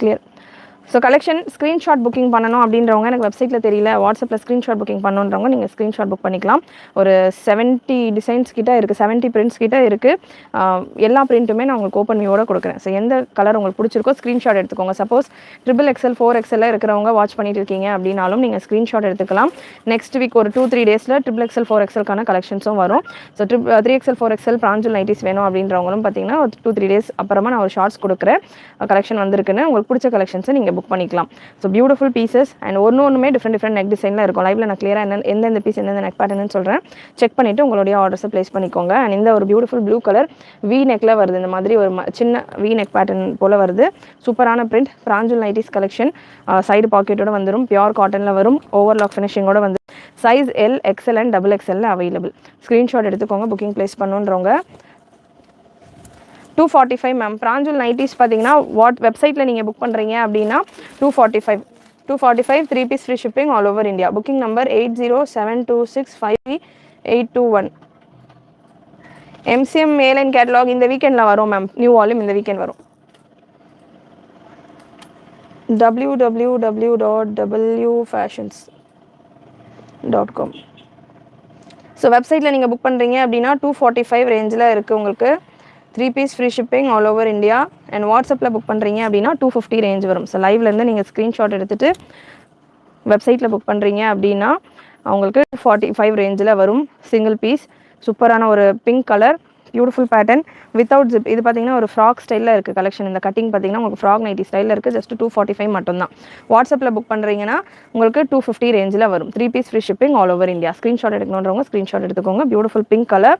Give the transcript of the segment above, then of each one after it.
Clear. So collection screenshot booking பண்ணணும் அப்படின்றவங்க எனக்கு வெப்சைட்டில் தெரியல, வாட்ஸ்அப்பில் ஸ்க்ரீன்ஷாட் புக்கிங் பண்ணணுன்றவங்க நீங்கள் ஸ்க்ரீன்ஷாட் புக் பண்ணிக்கலாம். ஒரு 70 டிசைன்ஸ் கிட்ட இருக்குது, 70 பிரிண்ட்ஸ் கிட்ட இருக்குது. எல்லா பிரிண்ட்டுமே நான் உங்களுக்கு ஓப்பன் வியூவோட கொடுக்குறேன். ஸோ எந்த கலர் உங்களுக்கு பிடிச்சிருக்கோ ஸ்க்ரீன்ஷாட் எடுத்துக்கோங்க. சப்போஸ் XXL 4XL இருக்கிறவங்க வாட்ச் பண்ணிட்டு இருக்கீங்க அப்படின்னாலும் நீங்கள் ஸ்க்ரீன்ஷாட் எடுத்துக்கலாம். நெக்ஸ்ட் வீக் ஒரு 2-3 டேஸில் XXL 4XLக்கான கலெக்ஷன்ஸும் வரும். ஸோ 3XL 4XL பிராஞ்சல் நைட்டிஸ் வேணும் அப்படின்றவங்களும் பார்த்தீங்கன்னா ஒரு 2-3 டேஸ் அப்புறமா நான் ஒரு ஷார்ட்ஸ் கொடுக்குறேன். கலெக்ஷன் வந்திருக்குன்னு உங்களுக்கு பிடிச்ச கலெக்ஷன்ஸை நீங்கள் புக் பண்ணிக்கலாம். ஸோ பியூட்டிஃபுல் பீசஸ் அண்ட் ஒன்றுமே டிஃப்ரெண்ட் நெக் டிசைனில் இருக்கும். லைவ்ல நான் கிளியராக எந்தெந்த பீஸ் எந்தெந்த நெக் பேட்டர்னு சொல்கிறேன். செக் பண்ணிவிட்டு உங்களுடைய ஆர்டர்ஸை ப்ளேஸ் பண்ணிக்கோங்க. அண்ட் இந்த ஒரு பியூட்டிஃபுல் ப்ளூ கலர் வி நெக்கில் வருது. இந்த மாதிரி ஒரு சின்ன வி நெக் பேட்டர்ன் போல் வருது. சூப்பரான print, Pranjal nighties collection. Side பாக்கெட்டோட வந்துடும், பியூர் காட்டனில் வரும், ஓவர்லாக் ஃபினிஷிங்கோட வந்து size L, XL and XXL available. Screenshot எடுத்துக்கோங்க புக்கிங் ப்ளேஸ் பண்ணுன்றவங்க. 245 மேம். பிராஞ்சல் நைட்டிஸ் பார்த்தீங்கன்னா வெப்சைட்டில் நீங்கள் புக் பண்ணுறீங்க அப்படின்னா 245 3 piece free shipping all over India. Booking number 8072653821. MCM மேல் அண்ட் கேட்டலாக் இந்த வீக்கெண்டில் வரும் மேம். நியூ வால்யூம் இந்த வீக்கெண்ட் வரும். www.wfashions.com. ஸோ வெப்சைட்டில் நீங்கள் புக் பண்ணுறீங்க அப்படின்னா 245 ரேஞ்சில் இருக்குது உங்களுக்கு. 3 piece free shipping all over India. And வாட்ஸ்அப்பில் புக் பண்ணுறீங்க அப்படின்னா 250 ரேஞ்ச் வரும். ஸோ லைவ்லேருந்து நீங்கள் ஸ்க்ரீன்ஷாட் எடுத்துகிட்டு வெப்சைட்டில் புக் பண்ணுறீங்க அப்படின்னா அவங்களுக்கு 45 ரேஞ்சில் வரும். சிங்கிள் பீஸ், சூப்பரான ஒரு pink colour, beautiful pattern without zip. இது பார்த்தீங்கன்னா ஒரு ஃப்ராக் ஸ்டைலில் இருக்குது கலெக்ஷன். இந்த கட்டிங் பார்த்தீங்கன்னா உங்களுக்கு ஃப்ராக் நைட்டி ஸ்டைலில் இருக்குது. ஜஸ்ட் 245 மட்டும்தான். வாட்ஸ்அப்பில் புக் பண்ணுறீங்கன்னா உங்களுக்கு 250 ரேஞ்சில் வரும். 3 piece free shipping all over India. Screenshot எடுக்கணுன்றவங்க ஸ்க்ரீன்ஷாட் எடுத்துக்கோங்க. Beautiful pink colour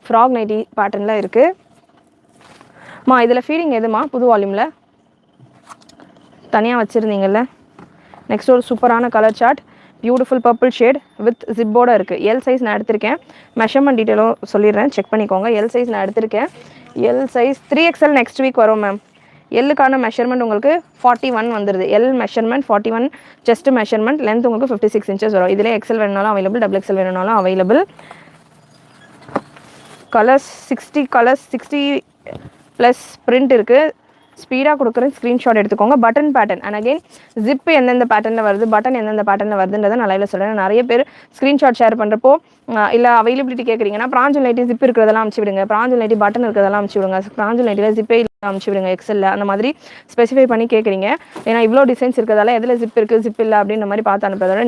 frock nighty பேட்டர்னில் இருக்குது. இதில் ஃபீடிங் எதுமா புது வால்யூமில் தனியாக வச்சுருந்தீங்கல்ல. நெக்ஸ்ட் ஒரு சூப்பரான colour chart, beautiful purple shade with ஜிப்போடு இருக்குது. எல் சைஸ் நான் எடுத்திருக்கேன். மெஷர்மெண்ட் டீட்டெயிலும் சொல்லிடுறேன், செக் பண்ணிக்கோங்க. எல் சைஸ் நான் எடுத்திருக்கேன். L size 3XL next week வரும் மேம். எல்லுக்கான மெஷர்மெண்ட் உங்களுக்கு 41 வந்துடுது. L measurement 41 chest measurement. Length உங்களுக்கு 56 இன்ச்சஸ் வரும். இதில் XL வேணுனாலும் அவைலபிள், XXL வேணுனாலும் அவைலபிள். கலர்ஸ் 60 ப்ளஸ் பிரிண்ட் இருக்குது. ஸ்பீடாக கொடுக்குறேன், ஸ்க்ரீன்ஷாட் எடுத்துக்கோங்க. Button pattern and again zip எந்தெந்த பேட்டர்னில் வருது, பட்டன் எந்தெந்த பேட்டர்னில் வருதுன்றதை நான் லைவ்ல சொல்கிறேன். நிறைய பேர் ஸ்க்ரீன்ஷாட் ஷேர் பண்ணுறப்போ இல்லை அவைலபிலிட்டி கேட்குறீங்கன்னா பிராஞ்சல் நைட்டி ஜிப் இருக்கிறதெல்லாம் அமுச்சு விடுங்க, பிராஞ்சல் நைட்டி பட்டன் இருக்கிறதெல்லாம் அமுச்சு விடுங்க, பிராஞ்சல் நைட்டியில் ஜிப்பே அமுச்சு விடுங்க XL அந்த மாதிரி ஸ்பெசிஃபை பண்ணி கேட்குறீங்க. ஏன்னா இவ்வளோ டிசைன்ஸ் இருக்கிறதால எதில் ஜிப் இருக்குது ஜிப் இல்லை அப்படின்ற மாதிரி பார்த்து அனுப்புறதோட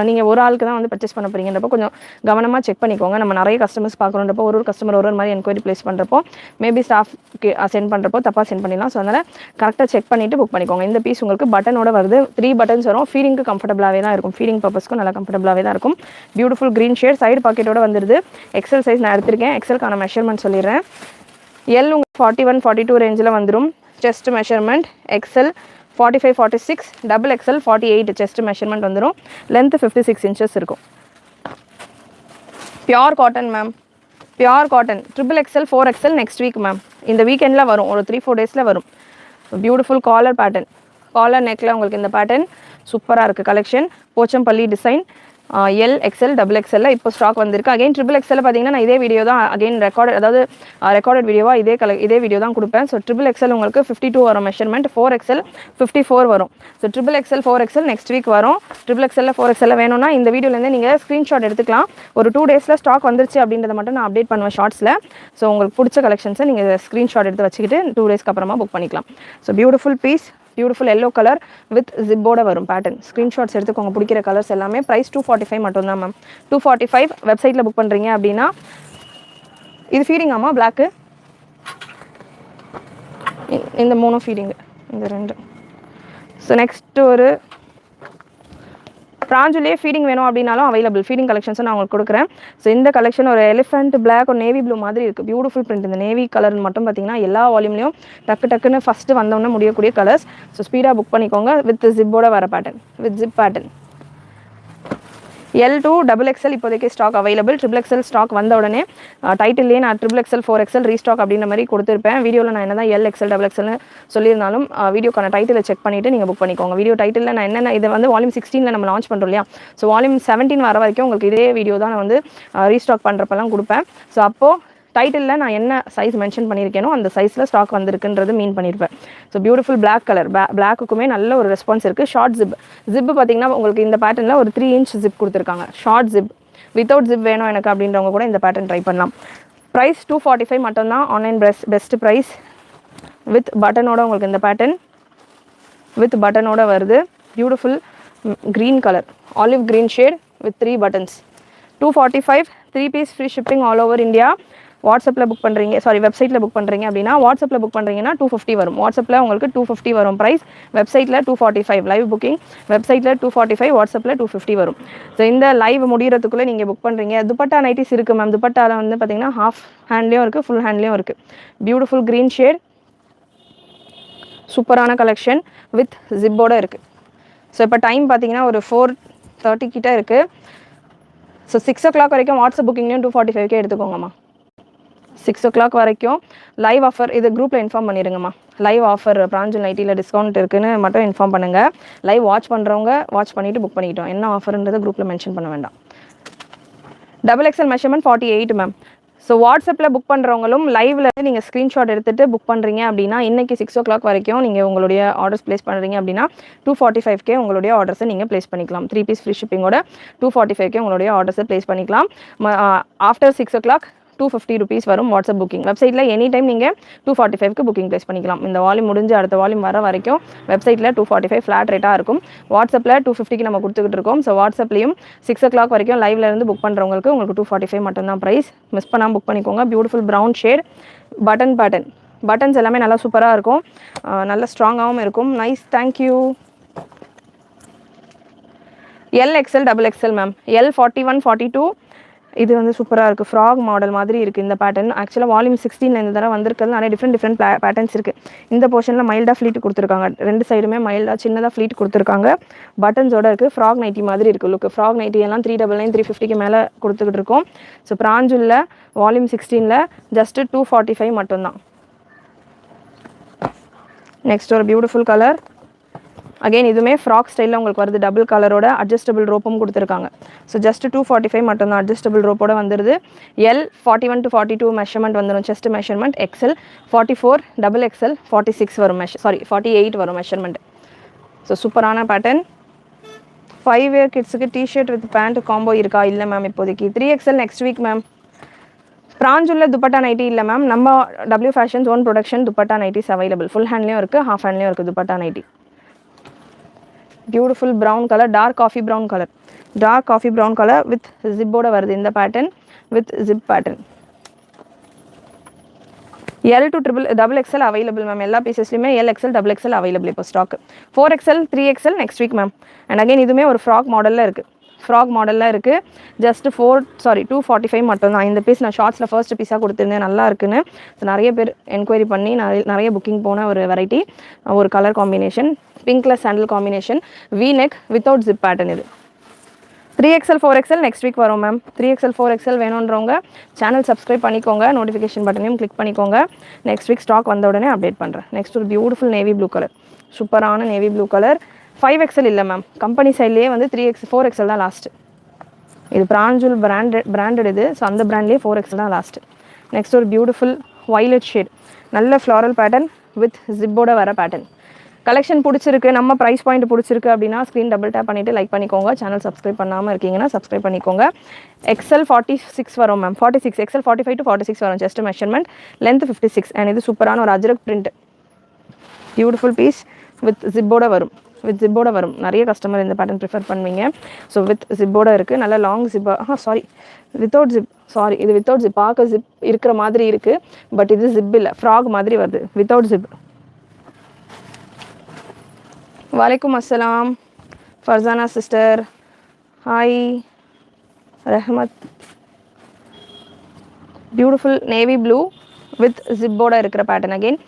நீங்கள் ஒரு ஆளுக்கு தான் வந்து பர்ச்சேஸ் பண்ண போகிறீங்கன்றப்போ கொஞ்சம் கவனமாக செக் பண்ணிக்கோங்க. நம்ம நிறைய கஸ்டமர்ஸ் பார்க்குறோன்றப்போ ஒரு கஸ்டமர் ஒரு மாதிரி என்கொயரி ப்ளேஸ் பண்ணுறப்போ மேபி ஸ்டாஃப்க்கு சென்ட் பண்ணுறப்போ தப்பாக சென்ட் பண்ணிடலாம். ஸோ அதனால் கரெக்டாக செக் பண்ணிவிட்டு புக் பண்ணிக்கோங்க. இந்த பீஸ் உங்களுக்கு பட்டனோட வருது. 3 பட்டன்ஸ் வரும். ஃபீடிங்க்கு கம்ஃபர்டபுளாகவே தான் இருக்கும். ஃபீடிங் பர்பஸ்க்கும் நல்லா கம்ஃபர்டபுளாகவே தான் இருக்கும். பியூட்டிஃபுல் க்ரீன் ஷேட், சைடு பாக்கெட்டோட வந்துடுது. XL சைஸ் நான் எடுத்திருக்கேன். XLக்கான மெஷர்மெண்ட் சொல்லிடுறேன். எல் உங்களுக்கு 41 42 ரேஞ்சில் வந்துடும். Chest measurement XL 45 46, XXL 48 chest measurement வந்துடும். லென்த் 56 இன்ச்சஸ் இருக்கும். Pure cotton ma'am, pure cotton. XXL 4XL next week ma'am. இந்த வீக்கெண்டில் வரும், ஒரு 3-4 டேஸில் வரும். பியூட்டிஃபுல் காலர் பேட்டர்ன், காலர் நெக்கில் உங்களுக்கு இந்த பேட்டர்ன் சூப்பராக இருக்குது. Collection Pochampalli design. L, XL, XXL இப்போ ஸ்டாக் வந்திருக்கு. அகைன் XXL பார்த்தீங்கன்னா நான் இதே வீடியோ தான் அகைன் ரெக்கார்டட் வீடியோவாக இதே வீடியோ தான் கொடுப்பேன். ஸோ XXL உங்களுக்கு 52 வரும் மெஷர்மெண்ட், 4XL 54 வரும். So XXL 4XL next week வரும். XXL 4XL வேணும்னா இந்த வீடியோலேருந்து நீங்கள் ஸ்க்ரீன்ஷாட் எடுத்துக்கலாம். ஒரு 2 டேஸில் ஸ்டாக் வந்துருச்சு அப்படின்றத மட்டும் நான் அப்டேட் பண்ணுவேன் ஷார்ட்ஸில். ஸோ உங்களுக்கு பிடிச்ச கலெக்ஷன்ஸை நீங்கள் ஸ்க்ரீன்ஷாட் எடுத்து வச்சுக்கிட்டு 2 டேஸ்க்கு அப்புறமா புக் பண்ணிக்கலாம். So beautiful piece, beautiful yellow colour with ஜிப்போட வரும் பேட்டர்ன். ஸ்க்ரீன்ஷாட்ஸ் எடுத்துக்கோங்க பிடிக்கிற கலர்ஸ் எல்லாமே. ப்ரைஸ் 245 மட்டும்தான் மேம். 245 வெப்சைட்டில் புக் பண்ணுறீங்க அப்படின்னா. இது ஃபீடிங் ஆமாம் பிளாக்கு, இந்த 3 ஃபீடிங்கு, இந்த 2. ஸோ நெக்ஸ்ட் ஒரு பிராஞ்சுலேயே ஃபீடிங் வேணும் அப்படின்னாலும் அவைலபிள். ஃபீடிங் கலெக்ஷன்ஸும் நான் உங்களுக்கு கொடுக்குறேன். ஸோ இந்த கலெக்ஷன் ஒரு எலிஃபென்ட் பிளாக், ஒரு நேவி ப்ளூ மாதிரி இருக்குது. Beautiful print. இந்த நேவி கலர் மட்டும் பார்த்தீங்கன்னா எல்லா வால்யூம்லையும் டக்குன்னு ஃபஸ்ட்டு வந்தோன்னே முடியக்கூடிய கலர்ஸ். ஸோ ஸ்பீடாக புக் பண்ணிக்கோங்க. வித் ஜிப்போட வர pattern, with zip pattern. L to XXL இப்போதைக்கு ஸ்டாக் அவைலபிள். XXL ஸ்டாக் வந்த உடனே டைட்டில்லேயே நான் XXL 4XL ரீஸ்டாக் அப்படின்ற மாதிரி கொடுத்துருப்பேன். வீடியோவில் நான் என்ன தான் L, XL, XXL சொல்லியிருந்தாலும் வீடியோக்கான டைட்டிலை செக் பண்ணிவிட்டு நீங்கள் புக் பண்ணிக்கோங்க. வீடியோ டைட்டிலில் நான் என்னென்ன இது வந்து வால்யூம் 16 நம்ம லான்ச் பண்ணுறோம் இல்லையா. ஸோ வால்யூம் 17 வர வரைக்கும் உங்களுக்கு இதே வீடியோ தான் நான் வந்து ரீஸ்டாக் பண்ணுறப்பெல்லாம் கொடுப்பேன். ஸோ அப்போது டைட்டிலில் நான் என்ன சைஸ் மென்ஷன் பண்ணியிருக்கேனோ அந்த சைஸில் ஸ்டாக் வந்திருக்குன்றது மீன் பண்ணியிருப்பேன். ஸோ பியூட்டிஃபுல் பிளாக் கலர், பிளாக்குக்குமே நல்ல ஒரு ரெஸ்பான்ஸ் இருக்குது. ஷார்ட் ஜிப் பார்த்தீங்கன்னா உங்களுக்கு இந்த பேட்டர்னில் ஒரு 3 inch ஜிப் கொடுத்துருக்காங்க. ஷார்ட் ஜிப், வித்தவுட் ஜிப் வேணும் எனக்கு அப்படின்றவங்க கூட இந்த பேட்டர்ன் ட்ரை பண்ணலாம். ப்ரைஸ் 245 மட்டும்தான். Online best price. வித் பட்டனோட உங்களுக்கு இந்த பேட்டர்ன் வித் பட்டனோட வருது. Beautiful green colour, olive green shade with 3 buttons. 245, 3 piece free shipping all over India. வாட்ஸ்அப்பில் புக் பண்ணுறீங்க, வெப்சைட்டில் புக் பண்ணுறீங்க அப்படின்னா, வாட்ஸ்அப்பில் புக் பண்ணுறீங்கன்னா 250 வரும். வாட்ஸ்அப்பில் உங்களுக்கு 250 வரும் ப்ரைஸ். வெப்சைட்டில் 245 லைவ் புக்கிங். வெப்சைட்டில் 245, வாட்ஸ்அப்பில் 250 வரும். ஸோ இந்த லைவ் முடிகிறதுக்குள்ளே நீங்கள் புக் பண்ணுறீங்க. துப்பட்டா நைட்டிஸ் இருக்குது மேம். துப்பட்டாவில் வந்து பார்த்தீங்கன்னா ஹாஃப் ஹேண்ட்லேயும் இருக்குது, ஃபுல் ஹேண்ட்லேயும் இருக்குது. பியூட்டிஃபுல் க்ரீன் ஷேட், சூப்பரான கலெக்ஷன் வித் ஜிப்போட இருக்குது. ஸோ இப்போ டைம் பார்த்தீங்கன்னா ஒரு 4:30 கிட்ட இருக்குது. ஸோ 6 o'clock வரைக்கும் வாட்ஸ்அப் புக்கிங்லேயும் 245 எடுத்துக்கோங்கம்மா. 6 o'clock வரைக்கும் லைவ் ஆஃபர். இது குரூப்பில் இன்ஃபார்ம் பண்ணிடுங்கம்மா. லைவ் ஆஃபர் பிராஞ்சல் நைட்டியில் டிஸ்கவுண்ட் இருக்குன்னு மட்டும் இன்ஃபார்ம் பண்ணுங்கள். லைவ் வாட்ச் பண்ணுறவங்க வாட்ச் பண்ணிவிட்டு புக் பண்ணிக்கிட்டோம். என்ன ஆஃபர்ன்றதை குரூப்பில் மென்ஷன் பண்ண வேண்டாம். XXL measurement 48 ma'am. ஸோ வாட்ஸ்அப்பில் புக் பண்ணுறவங்களும் லைவில் நீங்கள் ஸ்க்ரீன்ஷாட் எடுத்துகிட்டு புக் பண்ணுறீங்க அப்படின்னா, இன்றைக்கி 6 o'clock வரைக்கும் நீங்கள் உங்களுடைய ஆர்டர்ஸ் ப்ளேஸ் பண்ணுறீங்க அப்படின்னா 245K உங்களுடைய ஆர்டர்ஸை நீங்கள் ப்ளேஸ் பண்ணிக்கலாம். 3 piece ஃப்ரீ ஷிப்பிங்கோட 245K உங்களுடைய ஆர்டர்ஸை ப்ளேஸ் பண்ணிக்கலாம். ஆஃப்டர் 6 o'clock 250 rupees வரும் வாட்ஸ்அப் புக்கிங். வெப்சைட்டில் எனி டைம் நீங்கள் 245க்கு புக்கிங் ப்ளேஸ் பண்ணிக்கலாம். இந்த வால்யூம் முடிஞ்சு அடுத்த வால்யூம் வர வரைக்கும் வெப்சைட்டில் 245 ஃப்ளாட் ரேட்டாக இருக்கும். வாட்ஸ்அப்பில் 250க்கு நம்ம கொடுத்துக்கிட்டு இருக்கோம். ஸோ வாட்ஸ்அப்லேயும் 6 o'clock வரைக்கும் லைவ்ல இருந்து புக் பண்ணுறவங்களுக்கு உங்களுக்கு 245 மட்டும்தான் ப்ரைஸ். மிஸ் பண்ணாமல் புக் பண்ணிக்கோங்க. பியூட்டிஃபுல் ப்ரௌன் ஷேட், பட்டன்ஸ் எல்லாமே நல்லா சூப்பராக இருக்கும், நல்ல ஸ்ட்ராங்காகவும் இருக்கும். Nice, thank you. XL XXL ma'am. L 41, 42. இது வந்து சூப்பராக இருக்குது. ஃப்ராக் மாடல் மாதிரி இருக்குது இந்த பேட்டர்ன். ஆக்சுவலாக வால்யூம் 16 இந்த தடவை வந்திருக்கிறது நிறைய டிஃப்ரெண்ட் பேட்டர்ன்ஸ் இருக்குது. இந்த போர்ஷனில் மைல்டாக ஃப்ளீட் கொடுத்துருக்காங்க. 2 சைடுமே மைல்டாக சின்னதாக ஃப்ளீட் கொடுத்துருக்காங்க. பட்டன்ஸோட இருக்குது. ஃப்ராக் நைட்டி மாதிரி இருக்குது லுக். ஃப்ராக் நைட்டி எல்லாம் 399, 350க்கு மேலே கொடுத்துக்கிட்டு இருக்கோம். ஸோ பிராஞ்சுல்ல வால்யூம் 16ல் ஜஸ்ட்டு 245 மட்டும்தான். நெக்ஸ்ட் ஒரு பியூட்டிஃபுல் கலர். அகெயின் இதுவுமே ஃப்ராக் ஸ்டைலில் உங்களுக்கு வருது. டபுள் கலரோட அட்ஜஸ்டபிள் ரோப்பும் கொடுத்துருக்காங்க. ஸோ ஜஸ்ட் 245 மட்டும்தான். அட்ஜஸ்டபிள் ரோப்போட வந்துடுது. L 41 to 42 மெஷர்மெண்ட் வந்துடும். Chest measurement. XL 44, XXL 46 வரும். 48 வரும் மெஷர்மெண்ட். ஸோ சூப்பரான பேட்டர்ன். 5 year கிட்ஸுக்கு டிஷர்ட் வித் பேண்ட் காம்போ இருக்கா? இல்லை மேம் இப்போதைக்கு. 3XL next week ma'am. பிராஞ்சுள்ள துப்பட்டா நைட்டி இல்லை மேம். நம்ம W fashions own production dupatta nighties available. Full ஹேண்ட்லேயும் இருக்குது, ஹாஃப் ஹேண்ட்லேயும் இருக்குது dupatta nighty. Beautiful brown colour, dark coffee brown colour with ஜிப்போட வருது இந்த pattern. With zip pattern. L to XXL available ma'am. எல்லா பீசஸ்லையுமே L, XL, XXL அவைலபிள் இப்போ stock. 4XL, 3XL next week ma'am. And again இதுவுமே ஒரு ஃப்ராக் மாடலில் இருக்குது. ஜஸ்ட் 245 மட்டும்தான். இந்த பீஸ் நான் ஷார்ட்ஸில் ஃபர்ஸ்ட் பீஸாக கொடுத்துருந்தேன், நல்லா இருக்குன்னு. ஸோ நிறைய பேர் என்கொயரி பண்ணி நிறைய புக்கிங் போன ஒரு வெரைட்டி. ஒரு கலர் காம்பினேஷன், பிங்க்ல sandal combination, V neck without zip pattern. இது 3XL 4XL நெக்ஸ்ட் வீக் வரும் மேம். 3XL 4XL வேணுன்றவங்க சேனல் சப்ஸ்கிரைப் பண்ணிக்கோங்க, நோட்டிஃபிகேஷன் பட்டனையும் கிளிக் பண்ணிக்கோங்க. நெக்ஸ்ட் வீக் ஸ்டாக் வந்த உடனே அப்டேட் பண்ணுறேன். நெக்ஸ்ட் ஒரு பியூட்டிஃபுல் நேவி ப்ளூ கலர், சூப்பரான நேவி ப்ளூ கலர். 5XL இல்லை மேம். கம்பெனி சைட்லேயே வந்து 4XL தான் லாஸ்ட்டு. இது பிராஞ்சுல் பிராண்டட் இது. ஸோ அந்த பிராண்ட்லேயே 4XL தான் லாஸ்ட்டு. நெக்ஸ்ட் ஒரு பியூட்டிஃபுல் வயலட் ஷேட், நல்ல ஃப்ளாரல் பேட்டர்ன் வித் ஜிப்போட வர பேட்டர்ன். கலெக்ஷன் பிடிச்சிருக்கு, நம்ம ப்ரைஸ் பாயிண்ட் பிடிச்சிருக்கு அப்படின்னா ஸ்க்ரீன் டபுள் டேப் பண்ணிவிட்டு லைக் பண்ணிக்கோங்க. சேனல் சப்ஸ்கிரைப் பண்ணாமல் இருக்கீங்கன்னா சப்ஸ்கிரைப் பண்ணிக்கோங்க. XL 46 வரும் மேம். 46, XL 45 to 46 வரும். Chest measurement, length 56. அண்ட் இது சூப்பரான ஒரு Ajrakh print, beautiful piece with ஜிப்போட வரும். நிறைய கஸ்டமர் இந்த பேட்டர்ன் ப்ரிஃபர் பண்ணுவீங்க. ஸோ வித் ஜிப்போட இருக்குது. நல்ல லாங் ஜிப்பாக, வித்தவுட் ஜிப். இது வித்தவுட் ஜிப். பார்க்க ஜிப் இருக்கிற மாதிரி இருக்குது, பட் இது ஜிப் இல்லை, ஃப்ராக் மாதிரி வருது வித்தவுட் ஜிப். वालेकुम अस्सलाम Farzana sister, hi Rahmat. Beautiful navy blue with जिपोட இருக்கிற pattern. Again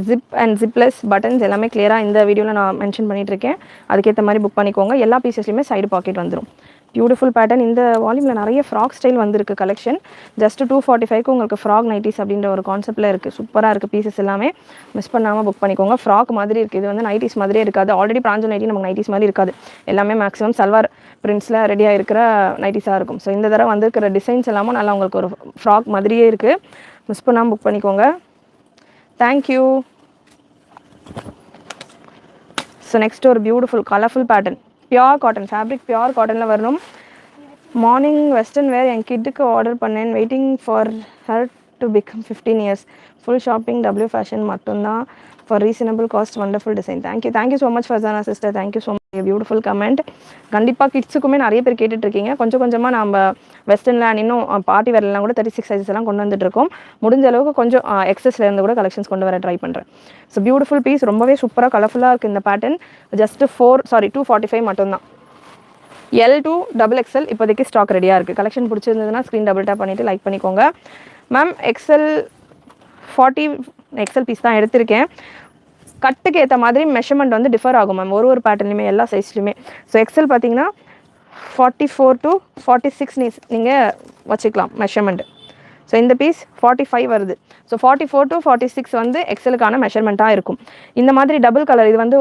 zip and zipless buttons எல்லாமே கிளியராக இந்த வீடியோவில் நான் மென்ஷன் பண்ணிகிட்ருக்கேன். அதுக்கேற்ற மாதிரி புக் பண்ணிக்கோங்க. எல்லா பீசஸ்லையுமே சைடு பாக்கெட் வந்துடும். Beautiful pattern. இந்த வால்யூமில் நிறைய ஃப்ராக் ஸ்டைல் வந்திருக்கு கலெக்ஷன். ஜஸ்ட் 245க்கு உங்களுக்கு ஃப்ராக் நைட்டிஸ் அப்படின்ற ஒரு கான்செப்ட்டில் இருக்குது. சூப்பராக இருக்குது பீசஸ் எல்லாமே. மிஸ் பண்ணாமல் புக் பண்ணிக்கோங்க. ஃப்ராக் மாதிரி இருக்குது. இது வந்து நைட்டிஸ் மாதிரியே இருக்காது. ஆல்ரெடி பிராஞ்சல் நைட்டி நமக்கு நைட்டிஸ் மாதிரி இருக்காது. எல்லாமே மேக்ஸிமம் சல்வார் பிரிண்ட்ஸில் ரெடியாக இருக்கிற நைட்டிஸாக இருக்கும். ஸோ இந்த தடவை வந்திருக்கிற டிசைன்ஸ் எல்லாமே நல்லா உங்களுக்கு ஒரு ஃப்ராக் மாதிரியே இருக்குது. மிஸ் பண்ணாமல் புக் பண்ணிக்கோங்க. தேங்க்யூ. ஸோ நெக்ஸ்ட் ஒரு beautiful colourful pattern, pure cotton fabric, pure காட்டனில் வரணும். மார்னிங் வெஸ்டர்ன் வேர் என் கிட்டுக்கு ஆர்டர் பண்ணேன், waiting for her to become 15 years. Full shopping W fashion மட்டும்தான், for reasonable cost, wonderful design. Thank you so much Farzana sister, thank you so much, beautiful comment. கண்டிப்பாக கிட்ஸுக்குமே நிறைய பேர் கேட்டுட்ருக்கீங்க. கொஞ்சம் கொஞ்சமாக நம்ம வெஸ்டர்னில் இன்னும் பார்ட்டி வேர்லாம் கூட 36 சைஸஸ் எல்லாம் கொண்டு வந்துட்டுருக்கோம். முடிஞ்ச அளவுக்கு கொஞ்சம் எக்ஸஸ்லேருந்து கூட கலெக்ஷன்ஸ் கொண்டு வர ட்ரை பண்ணுறேன். ஸோ பியூட்டிஃபுல் பீஸ், ரொம்பவே சூப்பராக கலர்ஃபுல்லாக இருக்குது இந்த பேட்டர்ன். ஜஸ்ட் 245 மட்டும்தான். L to XXL இப்போதைக்கு ஸ்டாக் ரெடியாக இருக்குது. கலெக்ஷன் பிடிச்சிருந்ததுன்னா ஸ்க்ரீன் டபுள் டேப் பண்ணிவிட்டு லைக் பண்ணிக்கோங்க. மேம் XL 40 XL பீஸ் தான் எடுத்திருக்கேன். கட்டுக்கு ஏற்ற மாதிரி மெஷர்மெண்ட் வந்து டிஃபர் ஆகும் மேம், ஒரு பேட்டர்லையுமே, எல்லா சைஸ்லையுமே. ஸோ XL பார்த்தீங்கன்னா 44 to 46 நீங்கள் வச்சுக்கலாம் மெஷர்மெண்ட். ஸோ இந்த பீஸ் 45 வருது. ஸோ 44 to 46 வந்து எக்ஸலுக்கான மெஷர்மெண்ட்டாக இருக்கும். இந்த மாதிரி டபுள் கலர், இது வந்து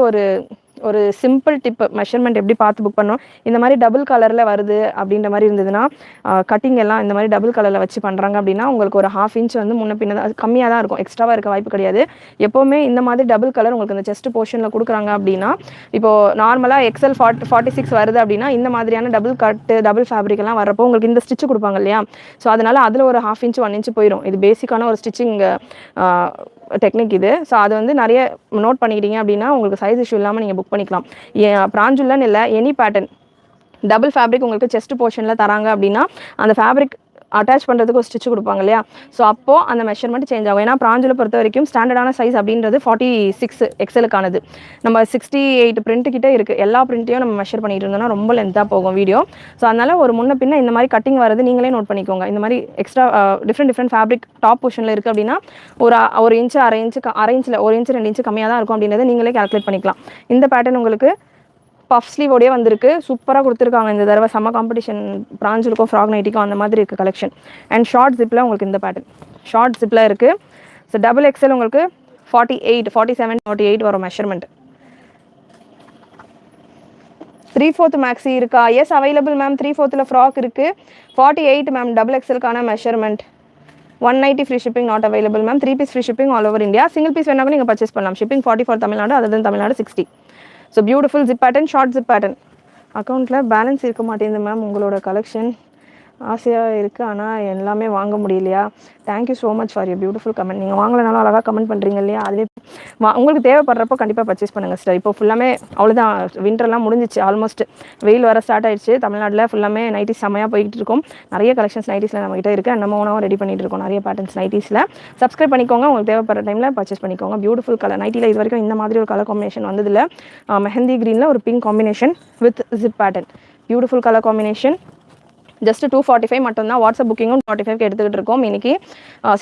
ஒரு சிம்பிள் டிப், மெஷர்மெண்ட் எப்படி பார்த்து புக் பண்ணோம். இந்த மாதிரி டபுள் கலரில் வருது அப்படின்ற மாதிரி இருந்ததுன்னா, கட்டிங் எல்லாம் இந்த மாதிரி டபுள் கலரில் வச்சு பண்ணுறாங்க அப்படின்னா உங்களுக்கு ஒரு 1/2 inch வந்து முன்ன பின்ன அது கம்மியாக தான் இருக்கும், எக்ஸ்ட்ராவாக இருக்க வாய்ப்பு கிடையாது. எப்போவுமே இந்த மாதிரி டபுள் கலர் உங்களுக்கு இந்த செஸ்ட் போர்ஷனில் கொடுக்குறாங்க அப்படின்னா, இப்போது நார்மலாக XL 46 வருது அப்படின்னா இந்த மாதிரியான டபுள் கட்டு டபுள் ஃபேப்ரிக் எல்லாம் வரப்போ உங்களுக்கு இந்த ஸ்டிச் கொடுப்பாங்க இல்லையா. ஸோ அதனால் அதில் ஒரு 1/2 inch 1 inch போயிடும். இது பேசிக்கான ஒரு ஸ்டிச்சிங் டெக்னிக் இது. ஸோ அது வந்து நிறைய நோட் பண்ணிக்கிட்டீங்க அப்படின்னா உங்களுக்கு சைஸ் இஷ்யூ இல்லாமல் நீங்கள் புக் பண்ணிக்கலாம். பிராஞ்சுலன்னு இல்லை, எனி பேட்டர்ன் டபுள் ஃபேப்ரிக் உங்களுக்கு செஸ்ட் போர்ஷனில் தராங்க அப்படின்னா அந்த ஃபேப்ரிக் அட்டாச் பண்ணுறதுக்கு ஒரு ஸ்டிச் கொடுப்பாங்க இல்லையா. ஸோ அப்போது அந்த மெஷர்மெண்ட் சேஞ்ச் ஆகும். ஏன்னா பிராஞ்சில் பொறுத்த வரைக்கும் ஸ்டாண்டர்டான சைஸ் அப்படின்றது 46 எக்ஸலுக்கானது. நம்ம 68 பிரிண்ட் கிட்டே இருக்குது. எல்லா பிரிண்ட்டையும் நம்ம மெஷர் பண்ணிட்டு இருந்தோம்னா ரொம்ப லென்த்தாக போகும் வீடியோ. ஸோ அதனால் ஒரு முன்ன பின்ன இந்த மாதிரி கட்டிங் வரது நீங்களே நோட் பண்ணிக்கோங்க. இந்த மாதிரி எக்ஸ்ட்ரா டிஃப்ரெண்ட் ஃபேப்ரிக் டாப் போர்ஷனில் இருக்குது அப்படின்னா ஒரு இன்ச்சு அரை இன்ச்சில் 1 inch 2 inch கம்மியாக தான் இருக்கும் அப்படின்றத நீங்களே கால்குலேட் பண்ணிக்கலாம். இந்த பேட்டர்ன் உங்களுக்கு பஃப் ஸ்லீவோடய வந்திருக்கு, சூப்பராக கொடுத்துருக்காங்க இந்த தடவை. செம்ம காம்படிஷன், பிராஞ்சுலுக்கும் ஃப்ராக் நைட்டிக்கும் அந்த மாதிரி இருக்குது கலெக்ஷன். அண்ட் ஷார்ட் ஜிப்பில் உங்களுக்கு இந்த பேட்டர்ன் ஷார்ட் ஜிப்பில் இருக்குது. ஸோ டபுள் XL உங்களுக்கு 48 47 48 வரும் மெஷர்மெண்ட். 3/4 மேக்ஸி இருக்கா? Yes available ma'am. 3/4 ஃப்ராக் இருக்குது. 48 மேம் டபுள் XLக்கான measurement. 190 free shipping not available ma'am. 3 piece free shipping all over India. Single piece வேணாலும் நீங்கள் பர்ச்சேஸ் பண்ணலாம். Shipping 40 for Tamil Nadu, other than Tamil Nadu 60. So beautiful zip pattern, short zip pattern. அக்கௌண்ட்டில் balance இருக்க மாட்டேங்குது ma'am. உங்களோட collection ஆசையாக இருக்குது, ஆனால் எல்லாமே வாங்க முடியலையா? Thank you so much for your beautiful comment. நீங்கள் வாங்கலைனாலும் அழகாக கமெண்ட் பண்ணுறீங்க இல்லையா, அதுவே உங்களுக்கு தேவைப்படுறப்போ கண்டிப்பாக பர்ச்சேஸ் பண்ணுங்கள் சார். இப்போ ஃபுல்லாமே அவ்வளோதான், வின்டர்லாம் முடிஞ்சிச்சு ஆல்மோஸ்ட். வெயில் வர ஸ்டார்ட் ஆயிடுச்சு. தமிழ்நாட்டில் ஃபுல்லாமே நைட்டிஸ் செம்மையாக போய்கிட்டு இருக்கும். நிறைய கலெக்ஷன்ஸ் நைட்டிஸில் நம்மகிட்ட இருக்குது. நம்ம ஓனாவும் ரெடி பண்ணிட்டு இருக்கோம் நிறைய பேட்டர்ன்ஸ் நைட்டிஸில். சப்ஸ்கிரைப் பண்ணிக்கோங்க, உங்களுக்கு தேவைப்படுற டைமில் பர்ச்சேஸ் பண்ணிக்கோங்க. பியூட்டிஃபுல் கலர் நைட்டியில் இது வரைக்கும் இந்த மாதிரி ஒரு கலர் காம்பினேஷன் வந்ததில்லை. மெஹந்தி க்ரீனில் ஒரு pink combination with zip pattern, beautiful colour combination. Just 245 மட்டும்தான். வாட்ஸ்அப் புக்கிங்கும் 45க்கு எடுத்துக்கிட்டு இருக்கோம் இன்றைக்கி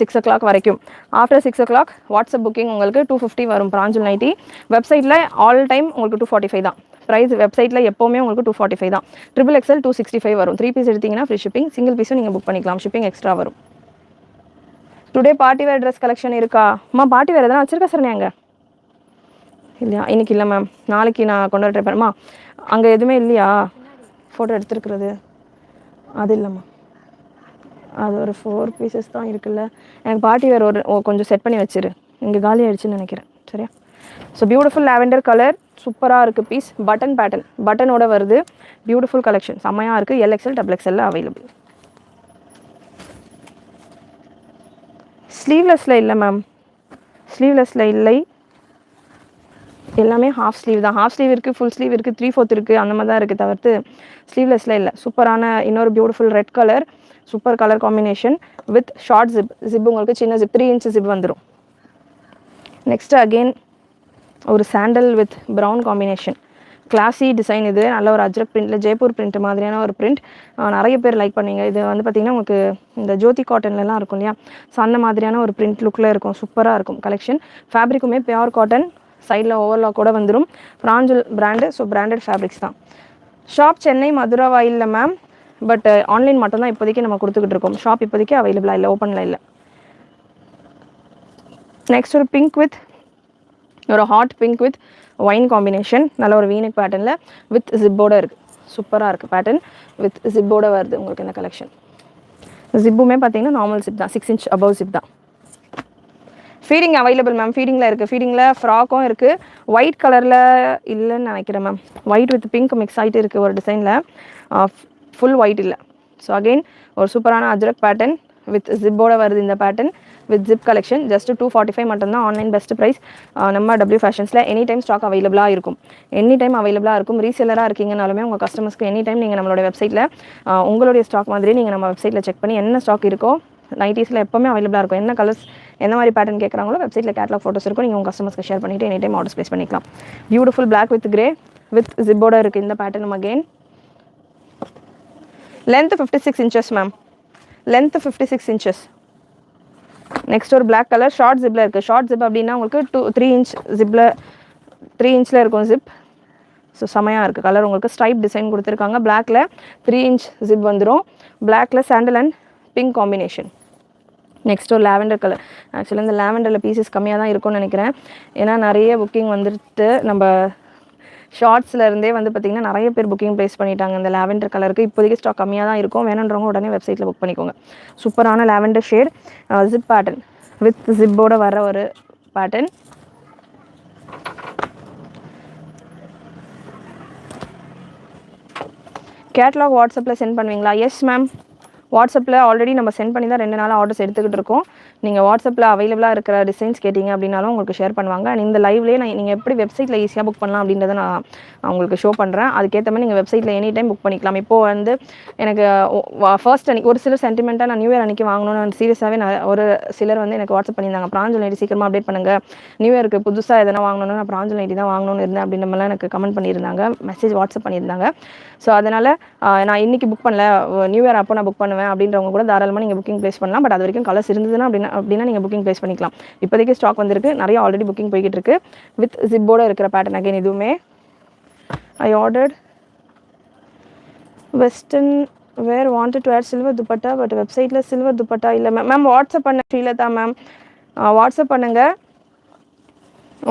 6 o'clock வரைக்கும். ஆஃப்டர் 6 o'clock வாட்ஸ்அப் புக்கிங் உங்களுக்கு 250 வரும் பிராஞ்சுல் நைட்டி. வெப்சைட்டில் ஆல் டைம் உங்களுக்கு 245 தான் ப்ரைஸ். வெப்சைட்டில் எப்போவுமே உங்களுக்கு 245 தான். XXL 265 வரும். 3 பீஸ் எடுத்திங்கன்னா ஃப்ரீ ஷிப்பிங். சிங்கிள் பீஸும் நீங்கள் புக் பண்ணிக்கலாம், ஷிப்பிங் எக்ஸ்ட்ரா வரும். Today party wear dress collection இருக்கா? அம்மா பார்ட்டி வேர் எதனா வச்சுருக்கா சார் நீங்கள்? இல்லையா, இன்றைக்கி இல்லை மேம், நாளைக்கு நான் கொண்டு வர ட்ரை பண்ணுமா? அங்கே எதுவுமே இல்லையா ஃபோட்டோ எடுத்துருக்குறது? அது இல்லைம்மா, அது ஒரு 4 pieces தான் இருக்குல்ல. எனக்கு பார்ட்டி வேறு கொஞ்சம் செட் பண்ணி வச்சிரு, இங்கே காலி ஆகிடுச்சின்னு நினைக்கிறேன். சரியா? ஸோ பியூட்டிஃபுல் லாவெண்டர் கலர், சூப்பராக இருக்குது பீஸ். பட்டன் பேட்டர்ன், பட்டனோட வருது. பியூட்டிஃபுல் கலெக்ஷன், செம்மையாக இருக்குது. LXL XXL available. ஸ்லீவ்லெஸ்ஸில் இல்லை மேம், ஸ்லீவ்லெஸ்ஸில் இல்லை, எல்லாமே ஹாஃப் ஸ்லீவ் தான். ஹாஃப் ஸ்லீவ் இருக்குது, ஃபுல் ஸ்லீவ் இருக்குது, 3/4 இருக்குது, அந்த மாதிரி தான் இருக்குது தவிர்த்து ஸ்லீவ்லெஸ்ஸில் இல்லை. சூப்பரான இன்னொரு beautiful red colour, super colour combination with short zip. Zip உங்களுக்கு சின்ன ஜிப், 3 inch ஜிப் வந்துடும். நெக்ஸ்ட்டு அகெயின் ஒரு sandal with brown combination, classy design. இது நல்ல ஒரு அஜ்ரக் பிரிண்ட்டில் ஜெய்ப்பூர் பிரிண்ட் மாதிரியான ஒரு பிரிண்ட். நிறைய பேர் லைக் பண்ணுவீங்க. இது வந்து பார்த்திங்கன்னா உங்களுக்கு இந்த ஜோதி காட்டன்லலாம் இருக்கும் இல்லையா, ஸோ அந்த மாதிரியான ஒரு பிரிண்ட் லுக்கில் இருக்கும். சூப்பராக இருக்கும் கலெக்ஷன். ஃபேப்ரிக்குமே பியோர் காட்டன், சைடில் ஓவர்லாக் கூட வந்துடும். பிராஞ்சுல் பிராண்டு, ஸோ பிராண்டட் ஃபேப்ரிக்ஸ் தான். Shop Chennai Maduravoyal ma'am, but online மட்டும்தான் இப்போதைக்கு நம்ம கொடுத்துக்கிட்டு இருக்கோம். ஷாப் இப்போதைக்கு அவைலபிளாக இல்லை, ஓப்பனில் இல்லை. நெக்ஸ்ட் ஒரு பிங்க் வித் ஒரு hot pink with wine combination, நல்ல ஒரு வீனக் பேட்டர்னில் வித் ஜிப்போட இருக்குது. சூப்பராக இருக்குது பேட்டர்ன், வித் ஜிப்போட வருது உங்களுக்கு இந்த கலெக்ஷன். ஜிப்புமே பார்த்தீங்கன்னா நார்மல் ஜிப் தான், 6 inch அபவ் ஜிப் தான். Feeding available ma'am. ஃபீடிங்கில் இருக்குது. ஃபீடிங்கில் ஃப்ராக்கும் இருக்குது. ஒயிட் கலரில் இல்லைன்னு நினைக்கிறேன் ma'am. White with pink mix ஆகிட்டு இருக்குது ஒரு டிசைனில். ஃபுல் ஒயிட் இல்லை. ஸோ அகெயின் ஒரு சூப்பரான அஜ்ரக் பேட்டர்ன் வித் ஜிப்போட வருது இந்த pattern with zip collection. Just 245 மட்டும்தான். Online best price. நம்ம டபிள்யூ ஃபேஷன்ஸில் எனி டைம் ஸ்டாக் அவைலபிளாக இருக்கும். எனி டைம் அவைலபிளாக இருக்கும். ரீசெல்லராக இருக்கீங்கனாலுமே உங்கள் கஸ்டமர்ஸ்க்கு எனி டைம் நீங்கள் நம்மளோட வெப்சைட்டில் உங்களுடைய ஸ்டாக் மாதிரி நீங்கள் நம்ம வெப்சைட்டில் செக் பண்ணி என்ன ஸ்டாக் இருக்கோ நைட்டிஸில் எப்போவுமே அவைலபிளாக இருக்கும். என்ன கலர்ஸ் எந்த மாதிரி பேட்டர்ன் கேட்குறாங்களோ வெப்சைட்டில் கேட்லாக் ஃபோட்டோஸ் இருக்கும். நீங்கள் உங்கள் கஸ்டமர்ஸ்க்கு ஷேர் பண்ணிவிட்டு எனி டைம் ஆர்டர்ஸ் ப்ளேஸ் பண்ணிக்கலாம். Beautiful black with grey with ஜிப்போட இருக்குது இந்த pattern. Again length 56 inches ma'am. Length 56 inches. Next ஒரு பிளாக் கலர் ஷார்ட் ஜிப்பில் இருக்குது. ஷார்ட் ஜிப் அப்படின்னா உங்களுக்கு 3 inch ஜிப்பில் 3 inchல இருக்கும் ஜிப். ஸோ செமையாக இருக்குது கலர். உங்களுக்கு ஸ்ட்ரைப் டிசைன் கொடுத்துருக்காங்க. பிளாக்ல 3 inch ஜிப் வந்துடும். பிளாக்ல sandal and pink combination. Next ஒரு லாவெண்டர் கலர். ஆக்சுவலாக இந்த லாவெண்டரில் பீசஸ் கம்மியாக தான் இருக்கும்னு நினைக்கிறேன். ஏன்னா நிறைய புக்கிங் வந்துட்டு நம்ம ஷார்ட்ஸில் இருந்தே வந்து பார்த்திங்கன்னா நிறைய பேர் புக்கிங் ப்ளேஸ் பண்ணிட்டாங்க இந்த லாவெண்டர் கலருக்கு. இப்போதைக்கு ஸ்டாக் கம்மியாக தான் இருக்கும். வேணுன்றவங்க உடனே வெப்சைட்டில் புக் பண்ணிக்கோங்க. சூப்பரான lavender shade zip pattern with ஜிப்போட வர ஒரு பேட்டர்ன். கேட்லாக் வாட்ஸ்அப்பில் சென்ட் பண்ணுவீங்களா? Yes ma'am. வாட்ஸ்அப்பில் ஆல்ரெடி நம்ம சென்ட் பண்ணி தான் 2 நாள் ஆர்டர்ஸ் எடுத்துக்கிட்டு இருக்கோம். நீங்கள் வாட்ஸ்அப்பில் அவைலபிளாக இருக்கிற டிசைன்ஸ் கேட்டிங்க அப்படின்னாலும் உங்களுக்கு ஷேர் பண்ணுவாங்க. அண்ட் இந்த லைவ்லேயே நீங்கள் எப்படி வெப்சைட்டில் ஈஸியாக புக் பண்ணலாம் அப்படின்றத நான் உங்களுக்கு ஷோ பண்ணுறேன். அதுக்கேற்ற மாதிரி நீங்கள் வெப்சைட்டில் எனி டைம் புக் பண்ணிக்கலாம். இப்போது வந்து எனக்கு ஃபர்ஸ்ட் அன்றைக்கி ஒரு சிலர் சென்டிமெண்ட்டாக நான் நியூ இயர் அன்றைக்கி வாங்கணும்னு சீரியஸாகவே ஒரு சிலர் வந்து எனக்கு வாட்ஸ்அப் பண்ணியிருந்தாங்க. பிராஞ்சல் நைட்டி சீக்கிரமாக அப்டேட் பண்ணுங்கள், நியூ இயருக்கு புதுசாக எதனா வாங்கணும்னு நான் பிராஞ்சல் நைட்டி தான் வாங்கணும்னு இருந்தேன் அப்படின்ற மாதிரிலாம் எனக்கு கமெண்ட் பண்ணியிருந்தாங்க, மெசேஜ் வாட்ஸ்அப் பண்ணியிருந்தாங்க. ஸோ அதனால் நான் இன்றைக்கி புக் பண்ணல, நியூ இயர் அப்போ நான் புக் பண்ணுவேன் அப்படின்றவங்க கூட தாராளமாக நீங்கள் புக்கிங் ப்ளேஸ் பண்ணலாம். பட் அது வரைக்கும் கலர்ஸ் இருந்ததுன்னா அப்படின்னா நீங்கள் புக்கிங் ப்ளேஸ் பண்ணிக்கலாம். இப்போதைக்கு ஸ்டாக் வந்திருக்கு. நிறைய ஆல்ரெடி புக்கிங் போய்கிட்டு இருக்கு வித் ஜிப்போட இருக்கிற பேட்டர்ன். அகைன் இதுவுமே I ordered western wear wanted to add silver dupatta but வெப்சைட்டில் சில்வர் துப்பட்டா இல்லை மேம். மேம் வாட்ஸ்அப் பண்ண ஸ்ரீலதா மேம் வாட்ஸ்அப் பண்ணுங்கள்.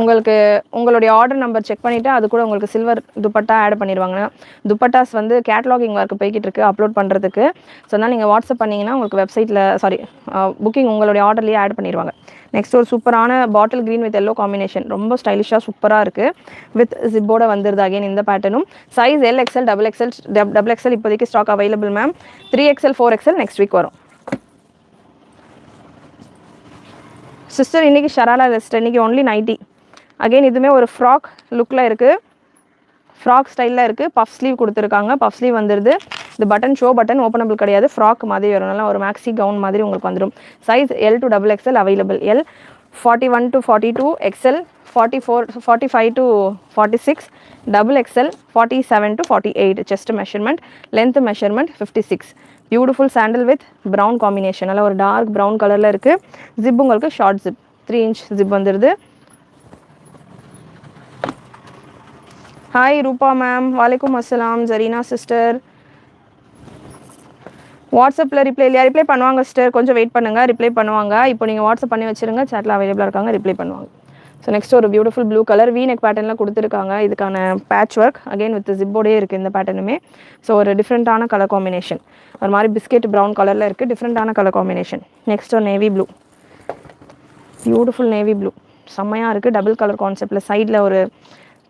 உங்களுக்கு உங்களுடைய ஆர்டர் நம்பர் செக் பண்ணிவிட்டு அது கூட உங்களுக்கு சில்வர் துப்பட்டா ஆட் பண்ணிடுவாங்க. துப்பட்டாஸ் வந்து கேட்லாகிங் ஒர்க் போய்கிட்டு இருக்குது அப்லோட் பண்ணுறதுக்கு. ஸோ அதனால் நீங்கள் வாட்ஸ்அப் பண்ணிங்கன்னா உங்களுக்கு வெப்சைட்டில் புக்கிங் உங்களுடைய ஆர்டர்லேயே ஆட் பண்ணிடுவாங்க. நெக்ஸ்ட் ஒரு சூப்பரான bottle green with yellow combination. ரொம்ப ஸ்டைலிஷாக சூப்பராக இருக்குது. வித் ஜிப்போட வந்துருது அகைன் இந்த பேட்டர்னும். சைஸ் LXL டபுள் எக்ஸ்எல் இப்போதைக்கு stock available ma'am. 3XL 4XL next week வரும். சிஸ்டர் இன்றைக்கி ஷராலா லிஸ்ட், இன்றைக்கி ஒன்லி நைட்டி. அகெயின் இதுவுமே ஒரு ஃப்ராக் லுக்கில் இருக்குது. ஃப்ராக் ஸ்டைலில் இருக்குது. பஃப் ஸ்லீவ் கொடுத்துருக்காங்க. பஃப் ஸ்லீவ் வந்துடுது. இது பட்டன் ஷோ பட்டன் ஓப்பனபிள் கிடையாது. ஃப்ராக் மாதிரி வரும். நல்லா ஒரு மேக்ஸி கவுன் மாதிரி உங்களுக்கு வந்துடும். Size L to XXL available. L 41 to 42, XL 45 to 46, XXL 47 to 48 chest measurement. Length measurement 56. Beautiful sandal with brown combination. நல்லா ஒரு டார்க் ப்ரௌன் கலரில் இருக்குது. ஜிப் உங்களுக்கு ஷார்ட் ஜிப் 3 inch ஜிப் வந்துடுது. ஹாய் ரூபா மேம். வலைக்கும் அஸ்ஸலாம் ஜரீனா சிஸ்டர். வாட்ஸ்அப்பில் ரிப்ளை இல்லையா? ரிப்ளை பண்ணுவாங்க சிஸ்டர், கொஞ்சம் வெயிட் பண்ணுங்கள், ரிப்ளை பண்ணுவாங்க. இப்போ நீங்கள் வாட்ஸ்அப் பண்ணி வச்சுருங்க, சேட்டில் அவைலபிளாக இருக்காங்க, ரிப்ளை பண்ணுவாங்க. ஸோ நெக்ஸ்ட் ஒரு பியூட்டிஃபுல் ப்ளூ கலர் வீநெக் பேட்டர்னில் கொடுத்துருக்காங்க. இதுக்கான பேட்ச் ஒர்க் அகெயின் வித் ஜிப்போடே இருக்குது இந்த பேட்டர்னுமே. ஸோ ஒரு டிஃப்ரெண்ட்டான கலர் காம்பினேஷன். ஒரு மாதிரி பிஸ்கெட் ப்ரௌன் கலரில் இருக்குது. டிஃப்ரெண்ட்டான கலர் காம்பினேஷன். நெக்ஸ்ட் ஒரு navy blue. Beautiful navy blue செம்மையாக இருக்குது. டபுள் கலர் கான்செப்டில் சைடில் ஒரு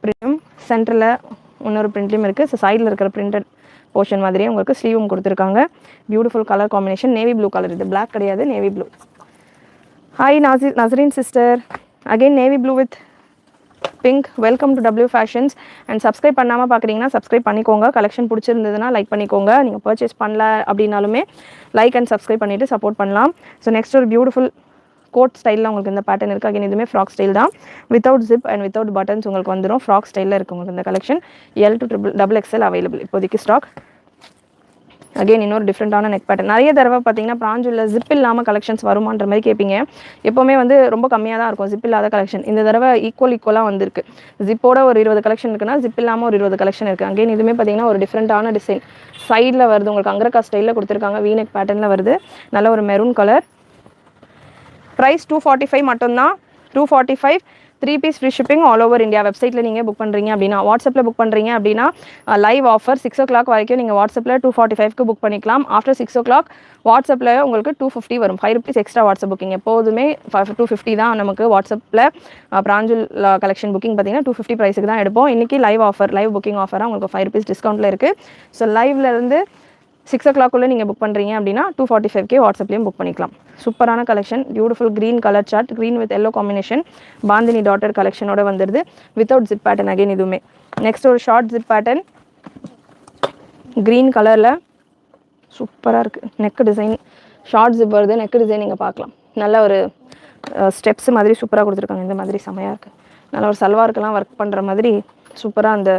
பிரிண்ட்டும் சென்டரில் இன்னொரு பிரிண்ட்லையும் இருக்குது. ஸோ சைடில் இருக்கிற பிரிண்டட் போர்ஷன் மாதிரியே உங்களுக்கு ஸ்லீவும் கொடுத்துருக்காங்க. Beautiful colour combination. Navy blue colour. இது பிளாக் கிடையாது, navy blue. Hi Nasreen sister. Again navy blue with pink. Welcome to W fashions. And subscribe பண்ணாமல் பார்க்குறீங்கன்னா சப்ஸ்கிரைப் பண்ணிக்கோங்க. கலெக்ஷன் பிடிச்சிருந்ததுன்னா லைக் பண்ணிக்கோங்க. நீங்கள் பர்ச்சேஸ் பண்ணல அப்படின்னாலுமே லைக் அண்ட் சப்ஸ்கிரைப் பண்ணிவிட்டு சப்போர்ட் பண்ணலாம். ஸோ நெக்ஸ்ட் ஒரு பியூட்டிஃபுல் கோட் ஸ்டைலில் உங்களுக்கு இந்த பேட்டர்ன் இருக்குது. அகைன் இதுவுமே ஃப்ராக் ஸ்டைல் தான். Without zip and without buttons உங்களுக்கு வந்துடும். ஃப்ராக் ஸ்டைலில் இருக்குது உங்களுக்கு இந்த collection. L to XXL available இப்போதைக்கு ஸ்டாக். அகைன் இன்னொரு டிஃப்ரெண்ட்டான நெக் பேட்டர்ன். நிறைய தடவை பார்த்தீங்கன்னா பிராஞ்சில் ஜிப் இல்லாமல் கலெக்ஷன்ஸ் வருமான்ற மாதிரி கேட்பீங்க. எப்போவுமே வந்து ரொம்ப கம்மியாக தான் இருக்கும் ஜிப் இல்லாத கலெக்ஷன். இந்த தடவை ஈக்குவலாக வந்திருக்கு. ஜிப்போட ஒரு 20 கலெக்ஷன் இருக்குன்னா ஜிப் இல்லாமல் ஒரு 20 கலெக்ஷன் இருக்குது. அகைன் இதுவுமே பார்த்தீங்கன்னா ஒரு டிஃப்ரெண்ட்டான டிசைன். சைடில் வருது உங்களுக்கு அங்கரக்கா ஸ்டைலில் கொடுத்துருக்காங்க. வீநெக் பேட்டர்னில் வருது. நல்ல ஒரு மெரூன் கலர். ப்ரைஸ் 245 மட்டும்தான். 245 3 piece free shipping all over India. வெப்சைட்டில் நீங்கள் புக் பண்ணுறீங்க அப்படின்னா, வாட்ஸ்அப்பில் புக் பண்ணுறீங்க அப்படின்னா லைவ் ஆஃபர் 6 o'clock வரைக்கும் நீங்கள் வாட்ஸ்அப்பில் 245க்கு புக் பண்ணிக்கலாம். ஆஃப்டர் 6 o'clock வாட்ஸ்அப்பில் உங்களுக்கு 250 வரும். 5 rupees எக்ஸ்ட்ரா வாட்ஸ்அப் புக்கிங். எப்போதுமே 250 தான் நமக்கு வாட்ஸ்அப்பில் பிராஞ்சுல் கலெக்ஷன் புக்கிங் பார்த்தீங்கன்னா 250 ப்ரைஸுக்கு தான் எடுப்போம். இன்றைக்கி லைவ் ஆஃபர், லைவ் புக்கிங் ஆஃபராக உங்களுக்கு 5 rupees டிஸ்கவுண்ட்டில் இருக்குது. ஸோ லைவ்லேருந்து 6 o'clock நீங்கள் புக் பண்ணுறீங்க அப்படின்னா 245K வாட்ஸ்அப்லேயும் புக் பண்ணிக்கலாம். சூப்பரான collection, beautiful green colour chart, green with yellow combination, bandhani டாட்டர் கலெக்ஷனோட வந்துடுது வித்தவுட் ஜிப் பேட்டர்ன். அகைன் இதுவுமே நெக்ஸ்ட் ஒரு ஷார்ட் ஜிப் பேட்டர்ன் க்ரீன் கலரில் சூப்பராக இருக்குது. நெக் டிசைன் ஷார்ட் ஜிப் வருது, நெக் டிசைன் நீங்கள் பார்க்கலாம். நல்ல ஒரு ஸ்டெப்ஸ் மாதிரி சூப்பராக கொடுத்துருக்காங்க. இந்த மாதிரி செமையாக இருக்குது. நல்ல ஒரு சல்வாருக்கெல்லாம் ஒர்க் பண்ணுற மாதிரி சூப்பராக அந்த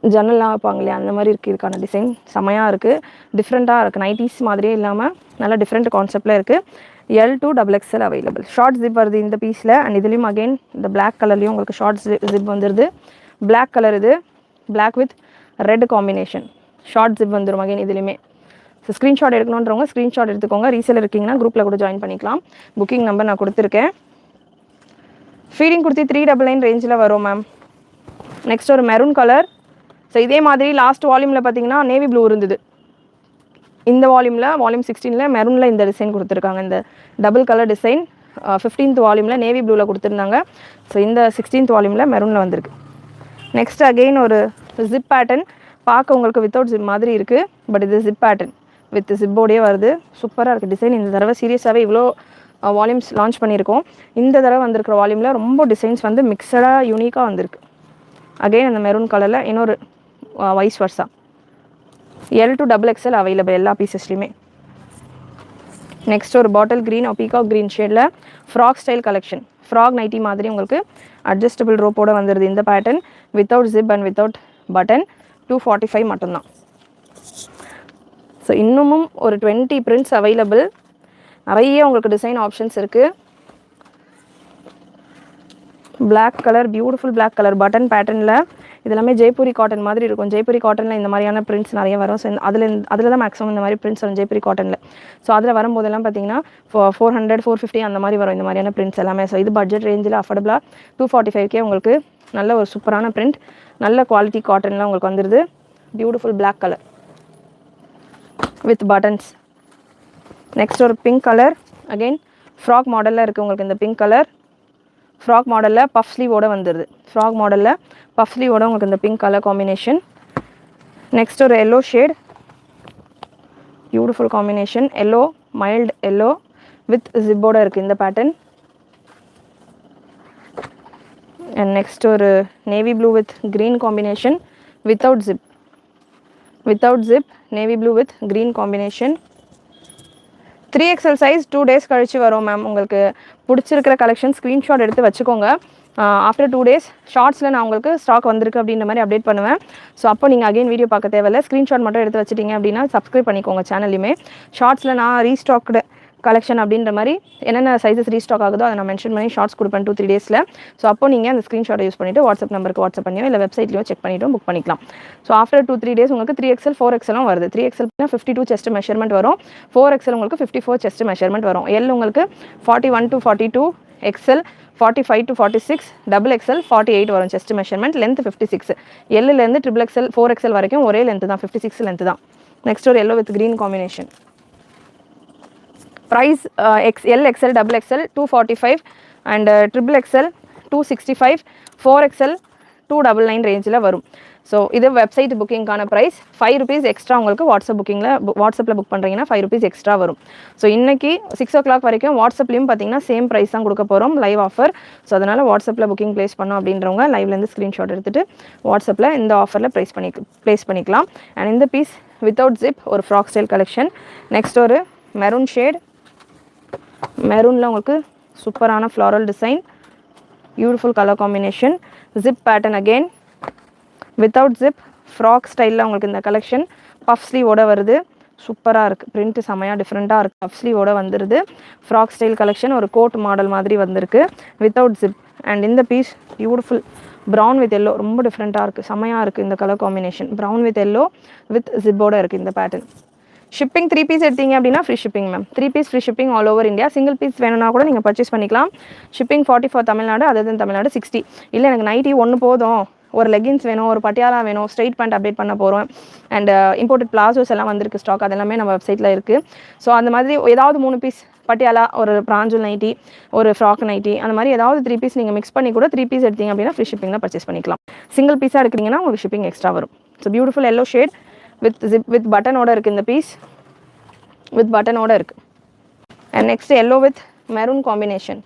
ஜன்னல்லாம் வைப்பாங்க இல்லையா, அந்த மாதிரி இருக்குது. இதுக்கான டிசைன் செமையாக இருக்குது, டிஃப்ரெண்ட்டாக இருக்குது. நைட்டிஸ் மாதிரியே இல்லாமல் நல்லா டிஃப்ரெண்ட் கான்செப்டில் இருக்குது. L to XXL available. Short zip வருது இந்த பீஸில். அண்ட் இதுலேயும் அகெயின் இந்த பிளாக் கலர்லேயும் உங்களுக்கு ஷார்ட் ஜிப் வந்துடுது. பிளாக் கலர் இது, black with red combination short zip வந்துடும் அகெயின் இதுலேயுமே. ஸோ ஸ்க்ரீன்ஷாட் எடுக்கணுன்றவங்க ஸ்க்ரீன்ஷாட் எடுத்துக்கோங்க. ரீசேல் இருக்கீங்கன்னா குரூப்பில் கூட ஜாயின் பண்ணிக்கலாம். புக்கிங் நம்பர் நான் கொடுத்துருக்கேன். ஃபீடிங் குர்த்தி 399 ரேஞ்சில் வரும் மேம். நெக்ஸ்ட் ஒரு மெரூன் கலர். ஸோ இதே மாதிரி லாஸ்ட் வால்யூமில் பார்த்தீங்கன்னா நேவி ப்ளூ இருந்தது. இந்த வால்யூமில் வால்யூம் 16 மெரூனில் இந்த டிசைன் கொடுத்துருக்காங்க. இந்த டபுள் கலர் டிசைன் 15th வால்யூமில் நேவி ப்ளூவில் கொடுத்துருந்தாங்க. ஸோ இந்த 16th வால்யூமில் மெரூனில் வந்திருக்கு. நெக்ஸ்ட் அகெயின் ஒரு ஜிப் பேட்டர்ன். பார்க்க உங்களுக்கு வித்தவுட் ஜிப் மாதிரி இருக்குது, பட் இது ஜிப் பேட்டர்ன் வித் ஜிப்போடையே வருது. சூப்பராக இருக்குது டிசைன். இந்த தடவை சீரியஸாகவே இவ்வளோ வால்யூம்ஸ் லான்ச் பண்ணியிருக்கோம். இந்த தடவை வந்திருக்கிற வால்யூமில் ரொம்ப டிசைன்ஸ் வந்து மிக்சடாக யூனிக்காக வந்திருக்கு. அகெயின் அந்த மெரூன் கலரில் இன்னொரு wise வர்ஸா L to XXL available எல்லா பீசஸ்லையுமே. நெக்ஸ்ட் ஒரு பாட்டில் க்ரீன் பீகாக் க்ரீன் ஷேடில் frock style collection. Frock nightie மாதிரி உங்களுக்கு அட்ஜஸ்டபிள் ரோப்போடு வந்துடுது இந்த pattern. Without zip and without button 245 மட்டும்தான். ஸோ இன்னமும் ஒரு 20 பிரிண்ட்ஸ் அவைலபிள். நிறைய உங்களுக்கு டிசைன் ஆப்ஷன்ஸ் இருக்குது. Black colour, beautiful black colour button பேட்டர்னில். இது எல்லாமே ஜெய்ப்பூரி காட்டன் மாதிரி இருக்கும். ஜெய்ப்பூரி காட்டனில் இந்த மாதிரியான பிரிண்ட்ஸ் நிறைய வரும். ஸோ அதில் தான் மேக்ஸிமம் இந்த மாதிரி பிரிண்ட்ஸ் வரும் ஜெய்ப்பூரி காட்டனில். ஸோ அதில் வரும்போதெல்லாம் பார்த்தீங்கன்னா 400, 450 அந்த மாதிரி வரும் இந்த மாதிரியான பிரிண்ட்ஸ் எல்லாமே. ஸோ இது பட்ஜெட் ரேஞ்சில் அஃபோர்டபுளாக 245K உங்களுக்கு நல்ல ஒரு சூப்பரான பிரிண்ட், நல்ல குவாலிட்டி காட்டனில் உங்களுக்கு வந்துடுது. Beautiful black colour with buttons. Next ஒரு பிங்க் கலர். அகெயின் ஃப்ராக் மாடலில் இருக்குது உங்களுக்கு இந்த பிங்க் கலர். ஃப்ராக் மாடலில் பஃப் ஸ்லீவோடு வந்துடுது. ஃப்ராக் மாடலில் பஃப் ஸ்லீவோட உங்களுக்கு இந்த பிங்க் கலர் காம்பினேஷன். நெக்ஸ்ட் ஒரு yellow shade, beautiful combination. Yellow, mild yellow with ஜிப்போட இருக்குது இந்த பேட்டர்ன். அண்ட் நெக்ஸ்ட் ஒரு navy blue with green combination without zip. Without zip navy blue with green combination. 3XL size 2 days கழிச்சு வரும் ma'am. உங்களுக்கு பிடிச்சிருக்கிற collection screenshot எடுத்து வச்சுக்கோங்க. After 2 days ஷார்ட்ஸில் நான் உங்களுக்கு ஸ்டாக் வந்திருக்கு அப்படின்ற மாதிரி அப்டேட் பண்ணுவேன். ஸோ அப்போ நீங்கள் அகைன் வீடியோ பார்க்க தேவையில்லை, ஸ்க்ரீன்ஷாட் மட்டும் எடுத்து வச்சிட்டிங்க அப்படின்னா சப்ஸ்கிரைப் பண்ணிக்கோங்க சேனல்லையுமே. ஷார்ட்ஸில் நான் ரீஸ்டாக்டு கலெக்ஷன் அப்படின்ற மாதிரி என்னென்ன சைஸஸ் ரீஸ்டாக் ஆகுதோ அதை நான் மென்ஷன் பண்ணி ஷார்ட்ஸ் கொடுப்பேன் 2-3 days. ஸோ அப்போ நீங்கள் அந்த ஸ்க்ரீன்ஷாட்டை யூஸ் பண்ணிவிட்டு வாட்ஸ்அப் நம்பருக்கு வாட்ஸ்அப் பண்ணியோ இல்லை வெப்சைட்லையோ செக் பண்ணிவிட்டு புக் பண்ணிக்கலாம். ஸோ ஆஃப்டர் 2-3 days உங்களுக்கு 3XL 4XL வருது. 3XL 52 செஸ்ட் மெஷர்மெண்ட் வரும். 4XL உங்களுக்கு 54 செஸ்ட் மெஷர்மெண்ட் வரும். எல் உங்களுக்கு 41 to 42, XL 45 to 46, XXL 48 வரும் chest measurement. Length 56. எல்லுலேருந்து XXL 4XL வரைக்கும் ஒரே லென்த் தான், 56 லென்த் தான். நெக்ஸ்ட் ஒரு yellow with green combination. Price XL, XL, XXL 245 and XXL 265, 4XL 299 ரேஞ்சில் வரும். ஸோ இது வெப்சைட் புக்கிங்கான ப்ரைஸ். 5 rupees எக்ஸ்ட்ரா உங்களுக்கு வாட்ஸ்அப்பில் புக் பண்ணுறீங்கன்னா 5 rupees எக்ஸ்ட்ரா வரும். ஸோ இன்றைக்கி 6 o'clock வரைக்கும் வாட்ஸ்அப்லேயும் பார்த்தீங்கன்னா சேம் ப்ரைஸ் தான் கொடுக்க போகிறோம், லைவ் ஆஃபர். ஸோ அதனால் வாட்ஸ்அப்பில் புக்கிங் ப்ளேஸ் பண்ணோம் அப்படின்றவங்க லைவ்லேருந்து ஸ்க்ரீன்ஷாட் எடுத்துகிட்டு வாட்ஸ்அப்பில் இந்த ஆஃபரில் ப்ளேஸ் பண்ணிக்கலாம். அண்ட் இந்த பீஸ் வித்தவுட் ஜிப் ஒரு ஃப்ராக் ஸ்டைல் கலெக்ஷன். நெக்ஸ்ட் ஒரு மெரூன் ஷேட். மெரூனில் உங்களுக்கு சூப்பரான floral design, beautiful colour combination. Zip pattern again without zip frock ஸ்டைலில் உங்களுக்கு இந்த கலெக்ஷன் பஃப் ஸ்லீவோட வருது. சூப்பராக இருக்குது, பிரிண்ட்டு செமையாக டிஃப்ரெண்ட்டாக இருக்குது. பஃப் ஸ்லீவோட வந்துடுது. ஃப்ராக் ஸ்டைல் கலெக்ஷன் ஒரு கோட் மாடல் மாதிரி வந்திருக்கு வித்தவுட் ஜிப். அண்ட் இந்த piece beautiful brown with yellow, ரொம்ப டிஃப்ரெண்ட்டாக இருக்குது, செமையாக இருக்குது இந்த colour combination. Brown with yellow with ஜிப்போட இருக்குது இந்த பேட்டர்ன். ஷிப்பிங் 3 பீஸ் எடுத்தீங்க அப்படின்னா free shipping ma'am. 3 piece free shipping all over India. Single piece வேணும்னா கூட நீங்கள் பர்ச்சேஸ் பண்ணிக்கலாம். Shipping 40 for Tamil Nadu, other than Tamil Nadu 60. இல்லை எனக்கு நைட்டி ஒன்று போதும், ஒரு லெகின்ஸ் வேணும், ஒரு பட்டியாலா வேணும், ஸ்ட்ரெயிட் பேண்ட் அப்டேட் பண்ண போகிறோம், அண்ட் இம்போர்ட்டட் பிளாசோஸ் எல்லாம் வந்திருக்கு ஸ்டாக், அதெல்லாமே நம்ம வெப்சைட்டில் இருக்குது. ஸோ அந்த மாதிரி ஏதாவது 3 பீஸ் பட்டியாலா, ஒரு பிராஞ்சல் நைட்டி, ஒரு ஃப்ராக் நைட்டி, அந்த மாதிரி ஏதாவது 3 பீஸ் நீங்கள் மிக்ஸ் பண்ணி கூட 3 பீஸ் எடுத்தீங்க அப்படின்னா ஃப்ரீ ஷிப்பிங்கில் பர்ச்சேஸ் பண்ணிக்கலாம். சிங்கிள் பீஸாக எடுக்கிறீங்கன்னா உங்களுக்கு ஷிப்பிங் எக்ஸ்ட்ரா வரும். So beautiful yellow shade with zip with பட்டனோட இருக்குது இந்த பீஸ், வித் பட்டனோட இருக்குது. And next yellow with maroon combination.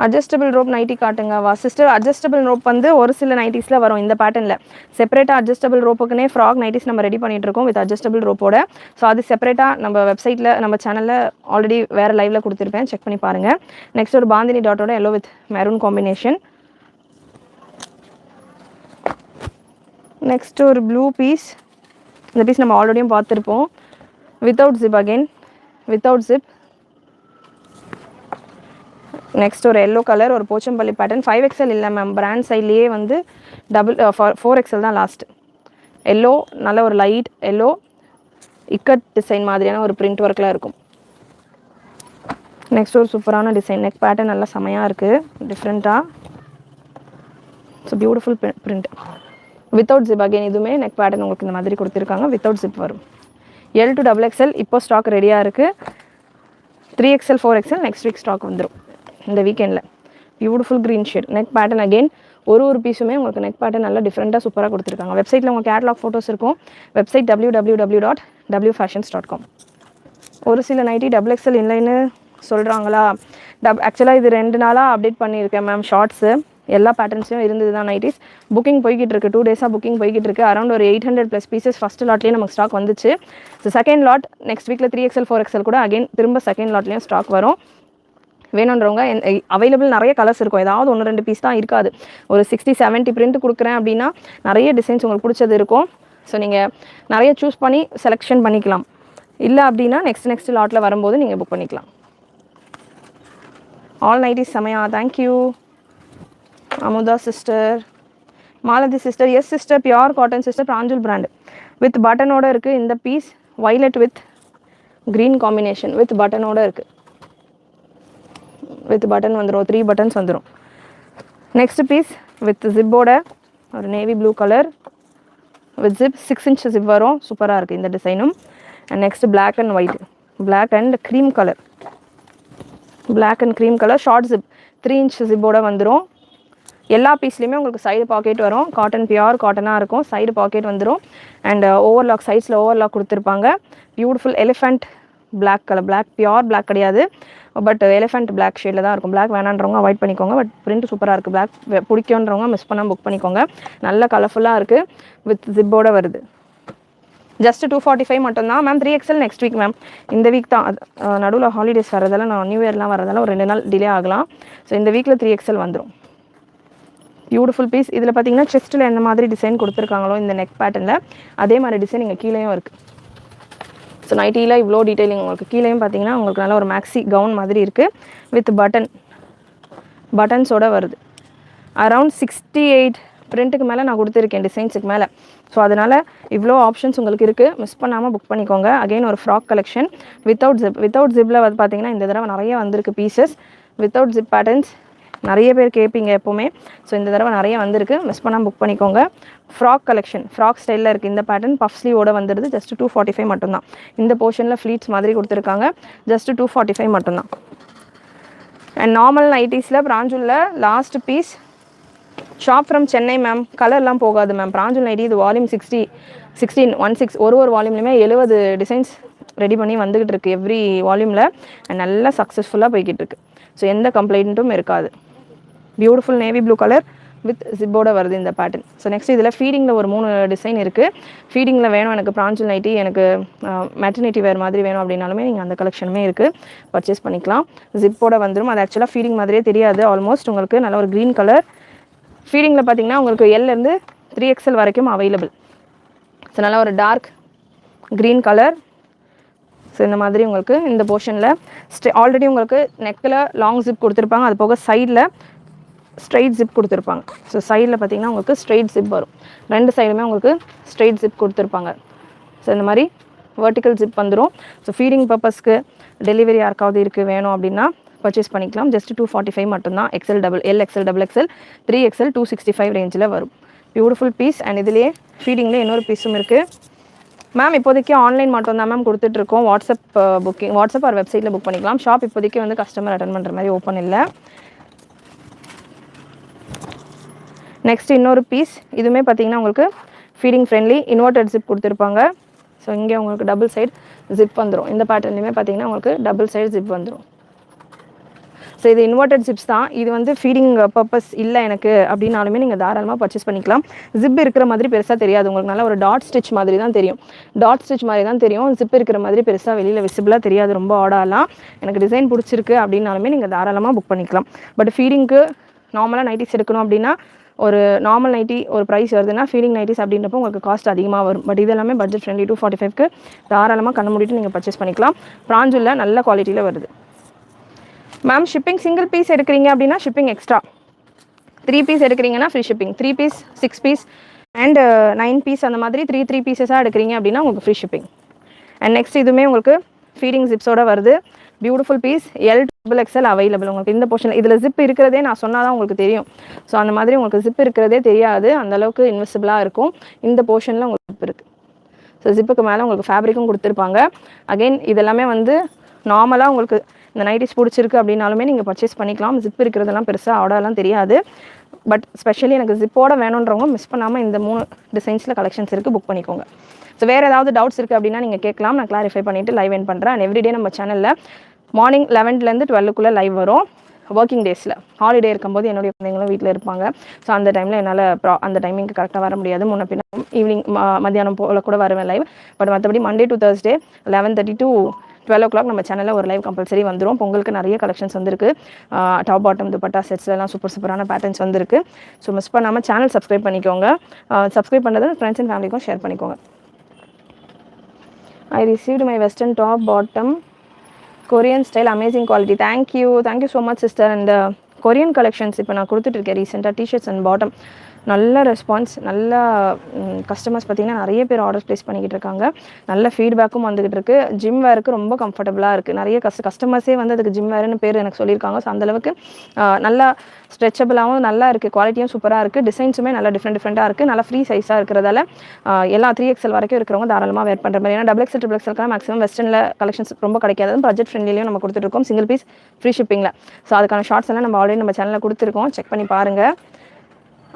Adjustable rope nighty காட்டுங்க வா சிஸ்டர். அட்ஜஸ்டபிள் ரோப் வந்து ஒரு சில நைட்டிஸில் வரும் இந்த பேட்டர்னில். செப்பரேட்டாக அட்ஜஸ்டபிள் ரோப்புக்குனே ஃப்ராக் நைட்டிஸ் நம்ம ரெடி பண்ணிட்டு இருக்கோம் வித் அட்ஜஸ்டபிள் ரோப்போட. ஸோ அது செப்பரேட்டாக நம்ம வெப்சைட்டில், நம்ம சேனலில் ஆல்ரெடி வேறு லைவில் கொடுத்துருப்பேன், செக் பண்ணி பாருங்கள். நெக்ஸ்ட் ஒரு பாந்தினி டாட்டோட yellow with maroon combination. Next ஒரு ப்ளூ பீஸ். இந்த பீஸ் நம்ம ஆல்ரெடியும் பார்த்துருப்போம். Without zip, again without zip. Next ஒரு எல்லோ கலர், ஒரு போச்சம்பள்ளி பேட்டர்ன். 5XL இல்லை மேம், பிராண்ட் சைட்லேயே வந்து 4XL தான் லாஸ்ட். எல்லோ, நல்ல ஒரு லைட் எல்லோ, இக்கட் டிசைன் மாதிரியான ஒரு பிரிண்ட் ஒர்க்கில் இருக்கும். நெக்ஸ்ட் ஒரு சூப்பரான டிசைன், நெக் பேட்டர்ன் நல்லா செமையாக இருக்குது, டிஃப்ரெண்ட்டாக. So beautiful print without zip. Again இதுவுமே நெக் பேட்டர்ன் உங்களுக்கு இந்த மாதிரி கொடுத்துருக்காங்க, வித்தவுட் ஜிப் வரும். L to XXL இப்போ ஸ்டாக் ரெடியாக இருக்குது. 3XL 4XL next week stock வந்துடும் இந்த வீக்கெண்டில். Beautiful green shade neck pattern. Again ஒரு பீஸுமே உங்களுக்கு நெக் பேட்டர்ன் நல்லா டிஃப்ரெண்ட்டாக சூப்பராக கொடுத்துருக்காங்க. வெப்சைட்டில் உங்கள் கேட்லாக் ஃபோட்டோஸ் இருக்கும். Website www.wfashions.com. ஒரு சில நைட்டி XXL இல்லைன்னு சொல்கிறாங்களா? ஆக்சுவலாக இது 2 நாளாக அப்டேட் பண்ணியிருக்கேன் மேம். ஷார்ட்ஸு எல்லா பேட்டர்ன்ஸையும் இருந்தது தான் நைட்டிஸ். புக்கிங் போய்கிட்டு இருக்குது, 2 டேஸாக புக்கிங் போய்கிட்டு இருக்குது. அரௌண்ட் ஒரு 800+ பீசஸ் ஃபஸ்ட் லாட்லேயே நமக்கு ஸ்டாக் வந்துச்சு. ஸோ செகண்ட் லாட் நெக்ஸ்ட் வீக்கில் 3XL 4XL கூட அகெயின் திரும்ப செகண்ட் லாட்லேயும் ஸ்டாக் வரும். வேணுன்றவங்க அவைலபிள் நிறைய கலர்ஸ் இருக்கும், ஏதாவது 1-2 பீஸ் தான் இருக்காது. ஒரு 60-70 பிரிண்ட் கொடுக்குறேன் அப்படின்னா நிறைய டிசைன்ஸ் உங்களுக்கு பிடிச்சது இருக்கும். ஸோ நீங்கள் நிறைய சூஸ் பண்ணி செலெக்ஷன் பண்ணிக்கலாம். இல்லை அப்படின்னா நெக்ஸ்ட் லாட்டில் வரும்போது நீங்கள் புக் பண்ணிக்கலாம். ஆல் நைட்டிஸ் செமையா, thank you Amudha sister. Malathi sister, yes sister, pure cotton sister, Pranjal brand with பட்டனோட இருக்குது இந்த piece. Violet with green combination with பட்டனோட இருக்குது. வித் பட்டன் வந்துடும், 3 பட்டன்ஸ் வந்துடும். நெக்ஸ்ட் பீஸ் வித் ஜிப்போட ஒரு navy blue colour with zip, 6 inch zip வரும், சூப்பராக இருக்குது இந்த டிசைனும். And next black and white, black and cream colour, black and cream colour short zip 3 inch ஜிப்போட வந்துடும். எல்லா பீஸ்லேயுமே உங்களுக்கு சைடு பாக்கெட் வரும், காட்டன் பியூர் காட்டனாக இருக்கும், சைடு பாக்கெட் வந்துடும். அண்ட் ஓவர்லாக், சைட்ஸில் ஓவர்லாக் கொடுத்துருப்பாங்க. Beautiful elephant black colour, black pure black கிடையாது, பட் எலிஃபெண்ட் பிளாக் ஷேடில் தான் இருக்கும். பிளாக் வேணான்றவங்க அவாய்ட் பண்ணிக்கோங்க, பட் பிரிண்ட் சூப்பராக இருக்குது. பிளாக் பிடிக்குன்றவங்க மிஸ் பண்ணால் புக் பண்ணிக்கோங்க. நல்ல கலர்ஃபுல்லாக இருக்குது, வித் ஜிப்போட வருது. ஜஸ்ட் 245 மட்டும்தான் ma'am. 3XL next week ma'am, இந்த வீக் தான். நடுவில் ஹாலிடேஸ் வரதால, நான் நியூ இயர்லாம் வரதால ஒரு 2 நாள் டிலே ஆகலாம். ஸோ இந்த வீக்கில் 3XL வந்துடும். Beautiful piece. இதில் பார்த்தீங்கன்னா செஸ்ட்டில் எந்த மாதிரி டிசைன் கொடுத்துருக்காங்களோ இந்த நெக் பேட்டர்னில் அதே மாதிரி டிசைன் இங்கே கீழேயும் இருக்குது. ஸோ நைட்டியில் இவ்வளோ டீட்டெயிலிங் உங்களுக்கு கீழேயும் பார்த்தீங்கன்னா உங்களுக்கு நல்ல ஒரு மேக்ஸி கவுன் மாதிரி இருக்குது வித் பட்டன்ஸோடு வருது. அரவுண்ட் 68 பிரிண்ட்டுக்கு மேலே நான் கொடுத்துருக்கேன், டிசைன்ஸுக்கு மேலே. ஸோ அதனால் இவ்வளோ ஆப்ஷன்ஸ் உங்களுக்கு இருக்குது, மிஸ் பண்ணாமல் புக் பண்ணிக்கோங்க. அகெயின் ஒரு ஃப்ராக் கலெக்ஷன் வித்தவுட் ஜிப்பில் வந்து பார்த்தீங்கன்னா இந்த தடவை நிறைய வந்திருக்கு பீசஸ். வித்தவுட் ஜிப் பேட்டர்ன்ஸ் நிறைய பேர் கேட்பீங்க எப்போவுமே. ஸோ இந்த தடவை நிறைய வந்திருக்கு, மிஸ் பண்ணாமல் புக் பண்ணிக்கோங்க. ஃப்ராக் கலெக்ஷன், ஃப்ராக் ஸ்டைலில் இருக்குது இந்த பேட்டர்ன். பஃப் ஸ்லீவோட வந்துடுது. ஜஸ்ட் 245 மட்டும்தான். இந்த போர்ஷனில் ஃப்ளீட்ஸ் மாதிரி கொடுத்துருக்காங்க. ஜஸ்ட் 245 மட்டும்தான். அண்ட் நார்மல் நைட்டிஸில் பிராஞ்சூலில் last piece shop from Chennai ma'am. கலர்லாம் போகாது மேம். பிராஞ்சூல் நைட்டி இது வால்யூம் 16 ஒரு வால்யூம்லையுமே 70 டிசைன்ஸ் ரெடி பண்ணி வந்துக்கிட்டு இருக்குது எவ்ரி வால்யூமில். அண்ட் நல்லா சக்ஸஸ்ஃபுல்லாக போய்கிட்டு இருக்குது. ஸோ எந்த கம்ப்ளைண்ட்டும் இருக்காது. Beautiful navy blue colour with ஜிப்போட வருது இந்த பேட்டர்ன். ஸோ நெக்ஸ்ட் இதில் ஃபீடிங்கில் ஒரு 3 டிசைன் இருக்குது. ஃபீடிங்கில் வேணும் எனக்கு பிராஞ்சல் நைட்டி, எனக்கு மெட்டர்னிட்டி வேறு மாதிரி வேணும் அப்படின்னாலுமே நீங்கள் அந்த கலெக்ஷனுமே இருக்குது, பர்ச்சேஸ் பண்ணிக்கலாம். ஜிப்போட வந்துடும். அது ஆக்சுவலாக ஃபீடிங் மாதிரியே தெரியாது. ஆல்மோஸ்ட் உங்களுக்கு நல்ல ஒரு க்ரீன் கலர். ஃபீடிங்கில் பார்த்தீங்கன்னா உங்களுக்கு L-லேருந்து 3XL வரைக்கும் அவைலபிள். ஸோ நல்லா ஒரு டார்க் க்ரீன் கலர். ஸோ இந்த மாதிரி உங்களுக்கு இந்த போர்ஷனில் ஆல்ரெடி உங்களுக்கு நெக்கில் லாங் ஜிப் கொடுத்துருப்பாங்க, அது போக சைடில் ஸ்ட்ரெயிட் ஜிப் கொடுத்துருப்பாங்க. ஸோ சைடில் பார்த்தீங்கன்னா உங்களுக்கு ஸ்ட்ரெயிட் ஜிப் வரும். 2 சைடுமே உங்களுக்கு ஸ்ட்ரெயிட் ஜிப் கொடுத்துருப்பாங்க. ஸோ இந்த மாதிரி வெர்டிக்கல் ஜிப் வந்துடும். ஸோ ஃபீடிங் பர்பஸ்க்கு டெலிவரி யாருக்காவது இருக்குது வேணும் அப்படின்னா பர்ச்சேஸ் பண்ணிக்கலாம். ஜஸ்ட் 245 மட்டும்தான். XL double L XL double XL 3XL 265 ரேஞ்சில் வரும். Beautiful piece. அண்ட் இதுலேயே ஃபீடிங்கில் இன்னொரு பீஸும் இருக்குது. மேம் இப்போதைக்கு ஆன்லைன் மட்டும் தான் மேம் கொடுத்துட்ருக்கோம். வாட்ஸ்அப் புக்கிங், வாட்ஸ்அப் ஆர் வெப்சைட்டில் புக் பண்ணிக்கலாம். ஷாப் இப்போதைக்கு வந்து கஸ்டமர் அட்டன் பண்ணுற மாதிரி ஓப்பன் இல்லை. நெக்ஸ்ட் இன்னொரு பீஸ். இதுவுமே பார்த்தீங்கன்னா உங்களுக்கு ஃபீடிங் ஃப்ரெண்ட்லி இன்வெர்டட் ஜிப் கொடுத்துருப்பாங்க. ஸோ இங்கே உங்களுக்கு டபுள் சைடு ஜிப் வந்துடும். இந்த பேட்டர்ன்லையுமே பார்த்தீங்கன்னா உங்களுக்கு டபுள் சைடு ஜிப் வந்துடும். ஸோ இது இன்வெர்டட் ஜிப்ஸ் தான். இது வந்து ஃபீடிங் பர்பஸ் இல்லை எனக்கு அப்படின்னாலுமே நீங்கள் தாராளமாக பர்ச்சேஸ் பண்ணிக்கலாம். ஜிப் இருக்கிற மாதிரி பெருசாக தெரியாது உங்களுக்கு. நல்லா ஒரு டாட் ஸ்டிச் மாதிரி தான் தெரியும். டாட் ஸ்டிச் மாதிரி தான் தெரியும். ஜிப் இருக்கிற மாதிரி பெருசாக வெளியில் விசிபிளாக தெரியாது. ரொம்ப ஆடாலாம் எனக்கு டிசைன் பிடிச்சிருக்கு அப்படின்னாலுமே நீங்கள் தாராளமாக புக் பண்ணிக்கலாம். பட் ஃபீடிங்க்கு நார்மலாக நைட்டிஸ் எடுக்கணும் அப்படின்னா ஒரு நார்மல் நைட்டி ஒரு ப்ரைஸ் வருதுன்னா ஃபீடிங் நைட்டிஸ் அப்படின்றப்போ உங்களுக்கு காஸ்ட் அதிகமாக வரும். பட் இது எல்லாமே பட்ஜெட் ஃப்ரெண்ட்லி 245க்கு தாராளமாக கண்ணு மூடிட்டு நீங்கள் பர்ச்சேஸ் பண்ணிக்கலாம். பிராஞ்சுல நல்ல குவாலிட்டியில் வருது. மேம் ஷிப்பிங் சிங்கிள் பீஸ் எடுக்கிறீங்க அப்படின்னா ஷிப்பிங் எக்ஸ்ட்ரா. 3 பீஸ் எடுக்கிறீங்கன்னா free shipping. 3 piece 6 piece and 9 piece அந்த மாதிரி 3 பீசஸாக எடுக்கிறீங்க அப்படின்னா உங்களுக்கு ஃப்ரீ ஷிப்பிங். அண்ட் நெக்ஸ்ட் இதுவுமே உங்களுக்கு ஃபீடிங் ஜிப்ஸோட வருது. Beautiful piece. LXL அவைலபிள் உங்களுக்கு இந்த போர்ஷனில். இதில் ஜிப் இருக்கிறதே நான் சொன்னால் தான் உங்களுக்கு தெரியும். ஸோ அந்த மாதிரி உங்களுக்கு ஜிப் இருக்கிறதே தெரியாது. அந்தளவுக்கு இன்விசிபிளாக இருக்கும். இந்த போர்ஷனில் உங்களுக்கு ஜிப் இருக்குது. ஸோ ஜிப்புக்கு மேலே உங்களுக்கு ஃபேப்ரிக்கும் கொடுத்துருப்பாங்க. அகெயின் இதெல்லாமே வந்து நார்மலாக உங்களுக்கு இந்த நைட்டிஸ் பிடிச்சிருக்கு அப்படின்னாலுமே நீங்கள் பர்ச்சேஸ் பண்ணிக்கலாம். ஜிப் இருக்கிறதெல்லாம் பெருசாக ஆர்டர்லாம் தெரியாது. பட் ஸ்பெஷலி எனக்கு ஜிப்போட வேணுன்றவங்க மிஸ் பண்ணாமல் இந்த 3 டிசைன்ஸில் கலெக்ஷன்ஸ் இருக்குது, புக் பண்ணிக்கோங்க. ஸோ வேறு ஏதாவது டவுட்ஸ் இருக்குது அப்படின்னா நீங்கள் கேட்கலாம். நான் கிளாரிஃபை பண்ணிவிட்டு லைவ் எண்ட் பண்ணுறேன். அண்ட் எவ்ரிடே நம்ம சேனலில் மார்னிங் 11லேருந்து 12க்குள்ளே லைவ் வரும். ஒர்க்கிங் டேஸில் ஹாலிடே இருக்கும்போது என்னுடைய குழந்தைங்களும் வீட்டில் இருப்பாங்க. ஸோ அந்த டைமில் என்னால் அந்த டைமிங்க்கு கரெக்டாக வர முடியாது. முன்ன பின்ன ஈவினிங் மத்தியானம் போல் கூட வருவேன் லைவ். பட் மற்றபடி Monday to Thursday 11:30 to 12 o'clock நம்ம சேனலில் ஒரு லைவ் கம்பல்சரி வந்துடும். பொங்கலுக்கு நிறைய கலெக்ஷன்ஸ் வந்துருக்கு. டாப் பாட்டம் துப்பட்டா செட்ஸ்லாம் சூப்பரான பேட்டர்ன்ஸ் வந்துருக்கு. ஸோ மிஸ் பண்ணாமல் சேனல் சப்ஸ்கிரைப் பண்ணிக்கோங்க. சப்ஸ்கிரைப் பண்ணுறது ஃப்ரெண்ட்ஸ் அண்ட் ஃபேமிலிக்கும் ஷேர் பண்ணிக்கோங்க. I received my western top bottom Korean style, amazing quality. Thank you so much sister. And Korean collections இப்போ நான் கொடுத்துட்டு இருக்கேன் ரீசெண்டாக. டிஷர்ட்ஸ் அண்ட் பாட்டம் நல்ல ரெஸ்பான்ஸ், நல்ல கஸ்டமர்ஸ் பார்த்திங்கன்னா நிறைய பேர் ஆர்டர் ப்ளேஸ் பண்ணிக்கிட்டு இருக்காங்க. நல்ல ஃபீட்பேக்கும் வந்துக்கிட்டு இருக்குது. ஜிம் வேருக்கு ரொம்ப கம்ஃபர்டபுளாக இருக்குது. நிறைய கஸ்டமர்ஸே வந்து அதுக்கு ஜிம் வேர்னு பேர் எனக்கு சொல்லியிருக்காங்க. ஸோ அந்தளவுக்கு நல்லா ஸ்ட்ரெச்சபிளாகவும் நல்லா இருக்குது. குவாலிட்டியும் சூப்பராக இருக்குது. டிசைன்ஸுமே நல்லா டிஃப்ரெண்ட்டாக இருக்குது. நல்லா ஃப்ரீ சைஸாக இருக்கிறதால எல்லா 3XL வரைக்கும் இருக்கிறவங்க தாராளமாக வேர் பண்ணுற மாதிரி. ஏன்னா XXL XXLக்கான மேக்ஸிமம் வெஸ்டர்னில் கலெக்ஷன்ஸ் ரொம்ப கிடைக்காது. பட்ஜெட் ஃப்ரெண்ட்லியும் நம்ம கொடுத்துருக்கோம் சிங்கிள் பீஸ் ஃப்ரீ ஷிப்பிங்கில். ஸோ அதுக்கான ஷார்ட்ஸ் எல்லாம் நம்ம ஆல்ரெடி நம்ம சேனலில் கொடுத்துருக்கோம். செக் பண்ணி பாருங்கள்.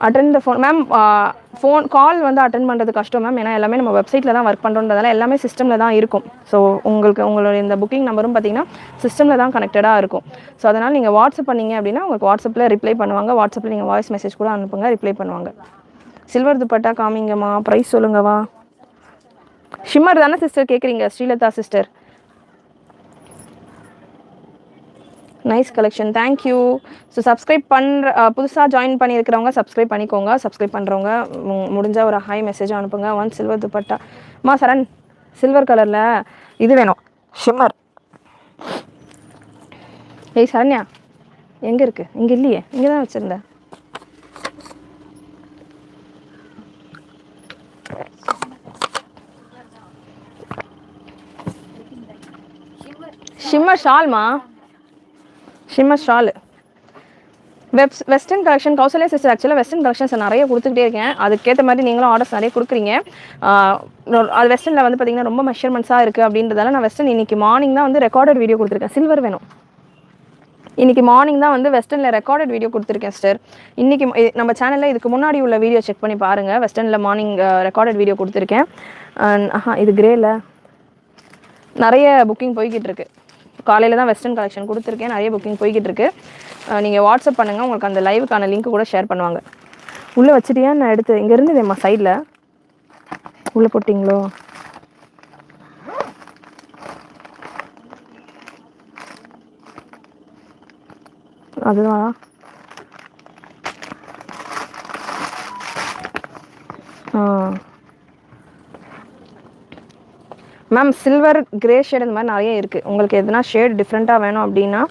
Attend the phone ma'am. Phone call வந்து அட்டன் பண்ணுறது கஷ்டம் மேம். ஏன்னா எல்லாமே நம்ம வெப்சைட்டில் தான் ஒர்க் பண்ணுறதால எல்லாமே சிஸ்டமில் தான் இருக்கும். ஸோ உங்களுடைய இந்த புக்கிங் நம்பரும் பார்த்தீங்கன்னா சிஸ்டமில் தான் கனெக்டடாக இருக்கும். ஸோ அதனால் நீங்கள் வாட்ஸ்அப் பண்ணிங்க அப்படின்னா உங்களுக்கு வாட்ஸ்அப்பில் ரிப்ளை பண்ணுவாங்க. வாட்ஸ்அப்பில் நீங்கள் வாய்ஸ் மெசேஜ் கூட அனுப்புங்க, ரிப்ளை பண்ணுவாங்க. சில்வர் துப்பட்டா காமிங்கம்மா, ப்ரைஸ் சொல்லுங்கவா. ஷிம்மர் தானே சிஸ்டர் கேட்குறீங்க? Srilatha sister. Nice collection, thank you. So subscribe பண்ணுற புதுசாக ஜாயின் பண்ணியிருக்கிறவங்க சப்ஸ்கிரைப் பண்ணிக்கோங்க. சப்ஸ்கிரைப் பண்ணுறவங்க முடிஞ்சால் ஒரு ஹாய் மெசேஜாக அனுப்புங்க. ஒன் சில்வர் துப்பட்டா மா சரண், சில்வர் கலரில் இது வேணும் ஷிம்மர். ஏய் சரண்யா எங்கே இருக்குது? இங்கே இல்லையே, இங்கே தான் வச்சுருந்தேன். ஷிம்மர் ஷால்மா, shimmer shawl. Western collection Kausalya sister. ஆக்சுவலாக வெஸ்டர்ன் கலெக்ஷன்ஸ் நிறைய கொடுத்துக்கிட்டே இருக்கேன். அதுக்கேற்ற மாதிரி நீங்களும் ஆர்டர்ஸ் நிறைய கொடுக்குறீங்க. அது வெஸ்டர்னில் வந்து பார்த்திங்கன்னா ரொம்ப மெஷர்மெண்ட்ஸாக இருக்குது அப்படின்றதால நான் வெஸ்டர்ன் இன்றைக்கி மார்னிங் தான் வந்து ரெக்கார்டட் வீடியோ கொடுத்துருக்கேன். சில்வர் வேணும். இன்றைக்கி மார்னிங் தான் வந்து வெஸ்டர்னில் ரெக்கார்டட் வீடியோ கொடுத்துருக்கேன் சிஸ்டர். இன்றைக்கி நம்ம சேனலில் இதுக்கு முன்னாடி உள்ள வீடியோ செக் பண்ணி பாருங்கள். வெஸ்டர்னில் மார்னிங் ரெக்கார்டட் வீடியோ கொடுத்துருக்கேன். இது கிரேயில் நிறைய புக்கிங் போய்கிட்டு இருக்கு. காலையில் தான் வெஸ்டர்ன் கலெக்ஷன் கொடுத்துருக்கேன். நிறைய புக்கிங் போய்கிட்டு இருக்கு. நீங்கள் வாட்ஸ்அப் பண்ணுங்கள், உங்களுக்கு அந்த லைவுக்கான லிங்க் கூட ஷேர் பண்ணுவாங்க. உள்ளே வச்சுட்டியா? நான் எடுத்து இங்கே இருந்ததேம்மா சைடில். உள்ளே போட்டிங்களோ? அதுதான். மேம் சில்வர் கிரே ஷேட் இந்த மாதிரி நிறைய இருக்குது. உங்களுக்கு எதுனா ஷேட் டிஃப்ரெண்ட்டாக வேணும் அப்படின்னா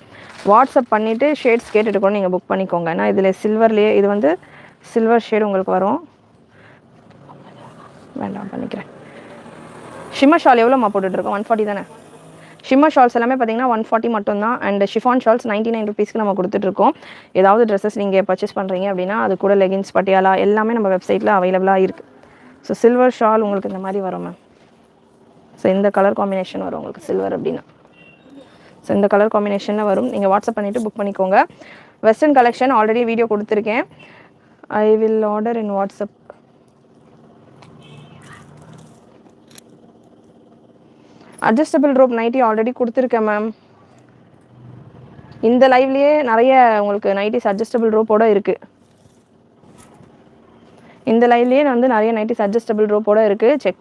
வாட்ஸ்அப் பண்ணிவிட்டு ஷேட்ஸ் கேட்டுட்டு கூட நீங்கள் புக் பண்ணிக்கோங்க. ஏன்னா இதில் சில்வர்லேயே இது வந்து சில்வர் ஷேடு உங்களுக்கு வரும். வேண்டாம் பண்ணிக்கிறேன். ஷிம்மர் ஷால் எவ்வளோமா போட்டுட்ருக்கோம்? 140 தானே? ஷிம்மர் ஷால்ஸ் எல்லாமே பார்த்தீங்கன்னா 140 மட்டும் தான். அண்ட் ஷிஃபான் ஷால்ஸ் 99 ருபீஸ்க்கு நம்ம கொடுத்துட்ருக்கோம். ஏதாவது ட்ரெஸ்ஸஸ் நீங்கள் பர்ச்சேஸ் பண்ணுறீங்க அப்படின்னா அது கூட லெகின்ஸ், பட்டியாலா எல்லாமே நம்ம வெப்சைட்டில் அவைலபிளாக இருக்குது. ஸோ சில்வர் ஷால் உங்களுக்கு இந்த மாதிரி வரும் மேம். ஸோ இந்த கலர் காம்பினேஷன் வரும் உங்களுக்கு சில்வர் அப்படின்னா. ஸோ இந்த கலர் காம்பினேஷனில் வரும். நீங்கள் வாட்ஸ்அப் பண்ணிவிட்டு புக் பண்ணிக்கோங்க. வெஸ்டர்ன் கலெக்ஷன் ஆல்ரெடி வீடியோ கொடுத்துருக்கேன். I will order in WhatsApp. Adjustable rope nighty already கொடுத்துருக்கேன் மேம். இந்த லைவ்லேயே நிறைய உங்களுக்கு நைட்டிஸ் அட்ஜஸ்டபிள் ரோப்போட இருக்குது. இந்த லைவ்லேயே வந்து நிறைய நைட்டிஸ் அட்ஜஸ்டபிள் ரோப்போட இருக்குது. செக்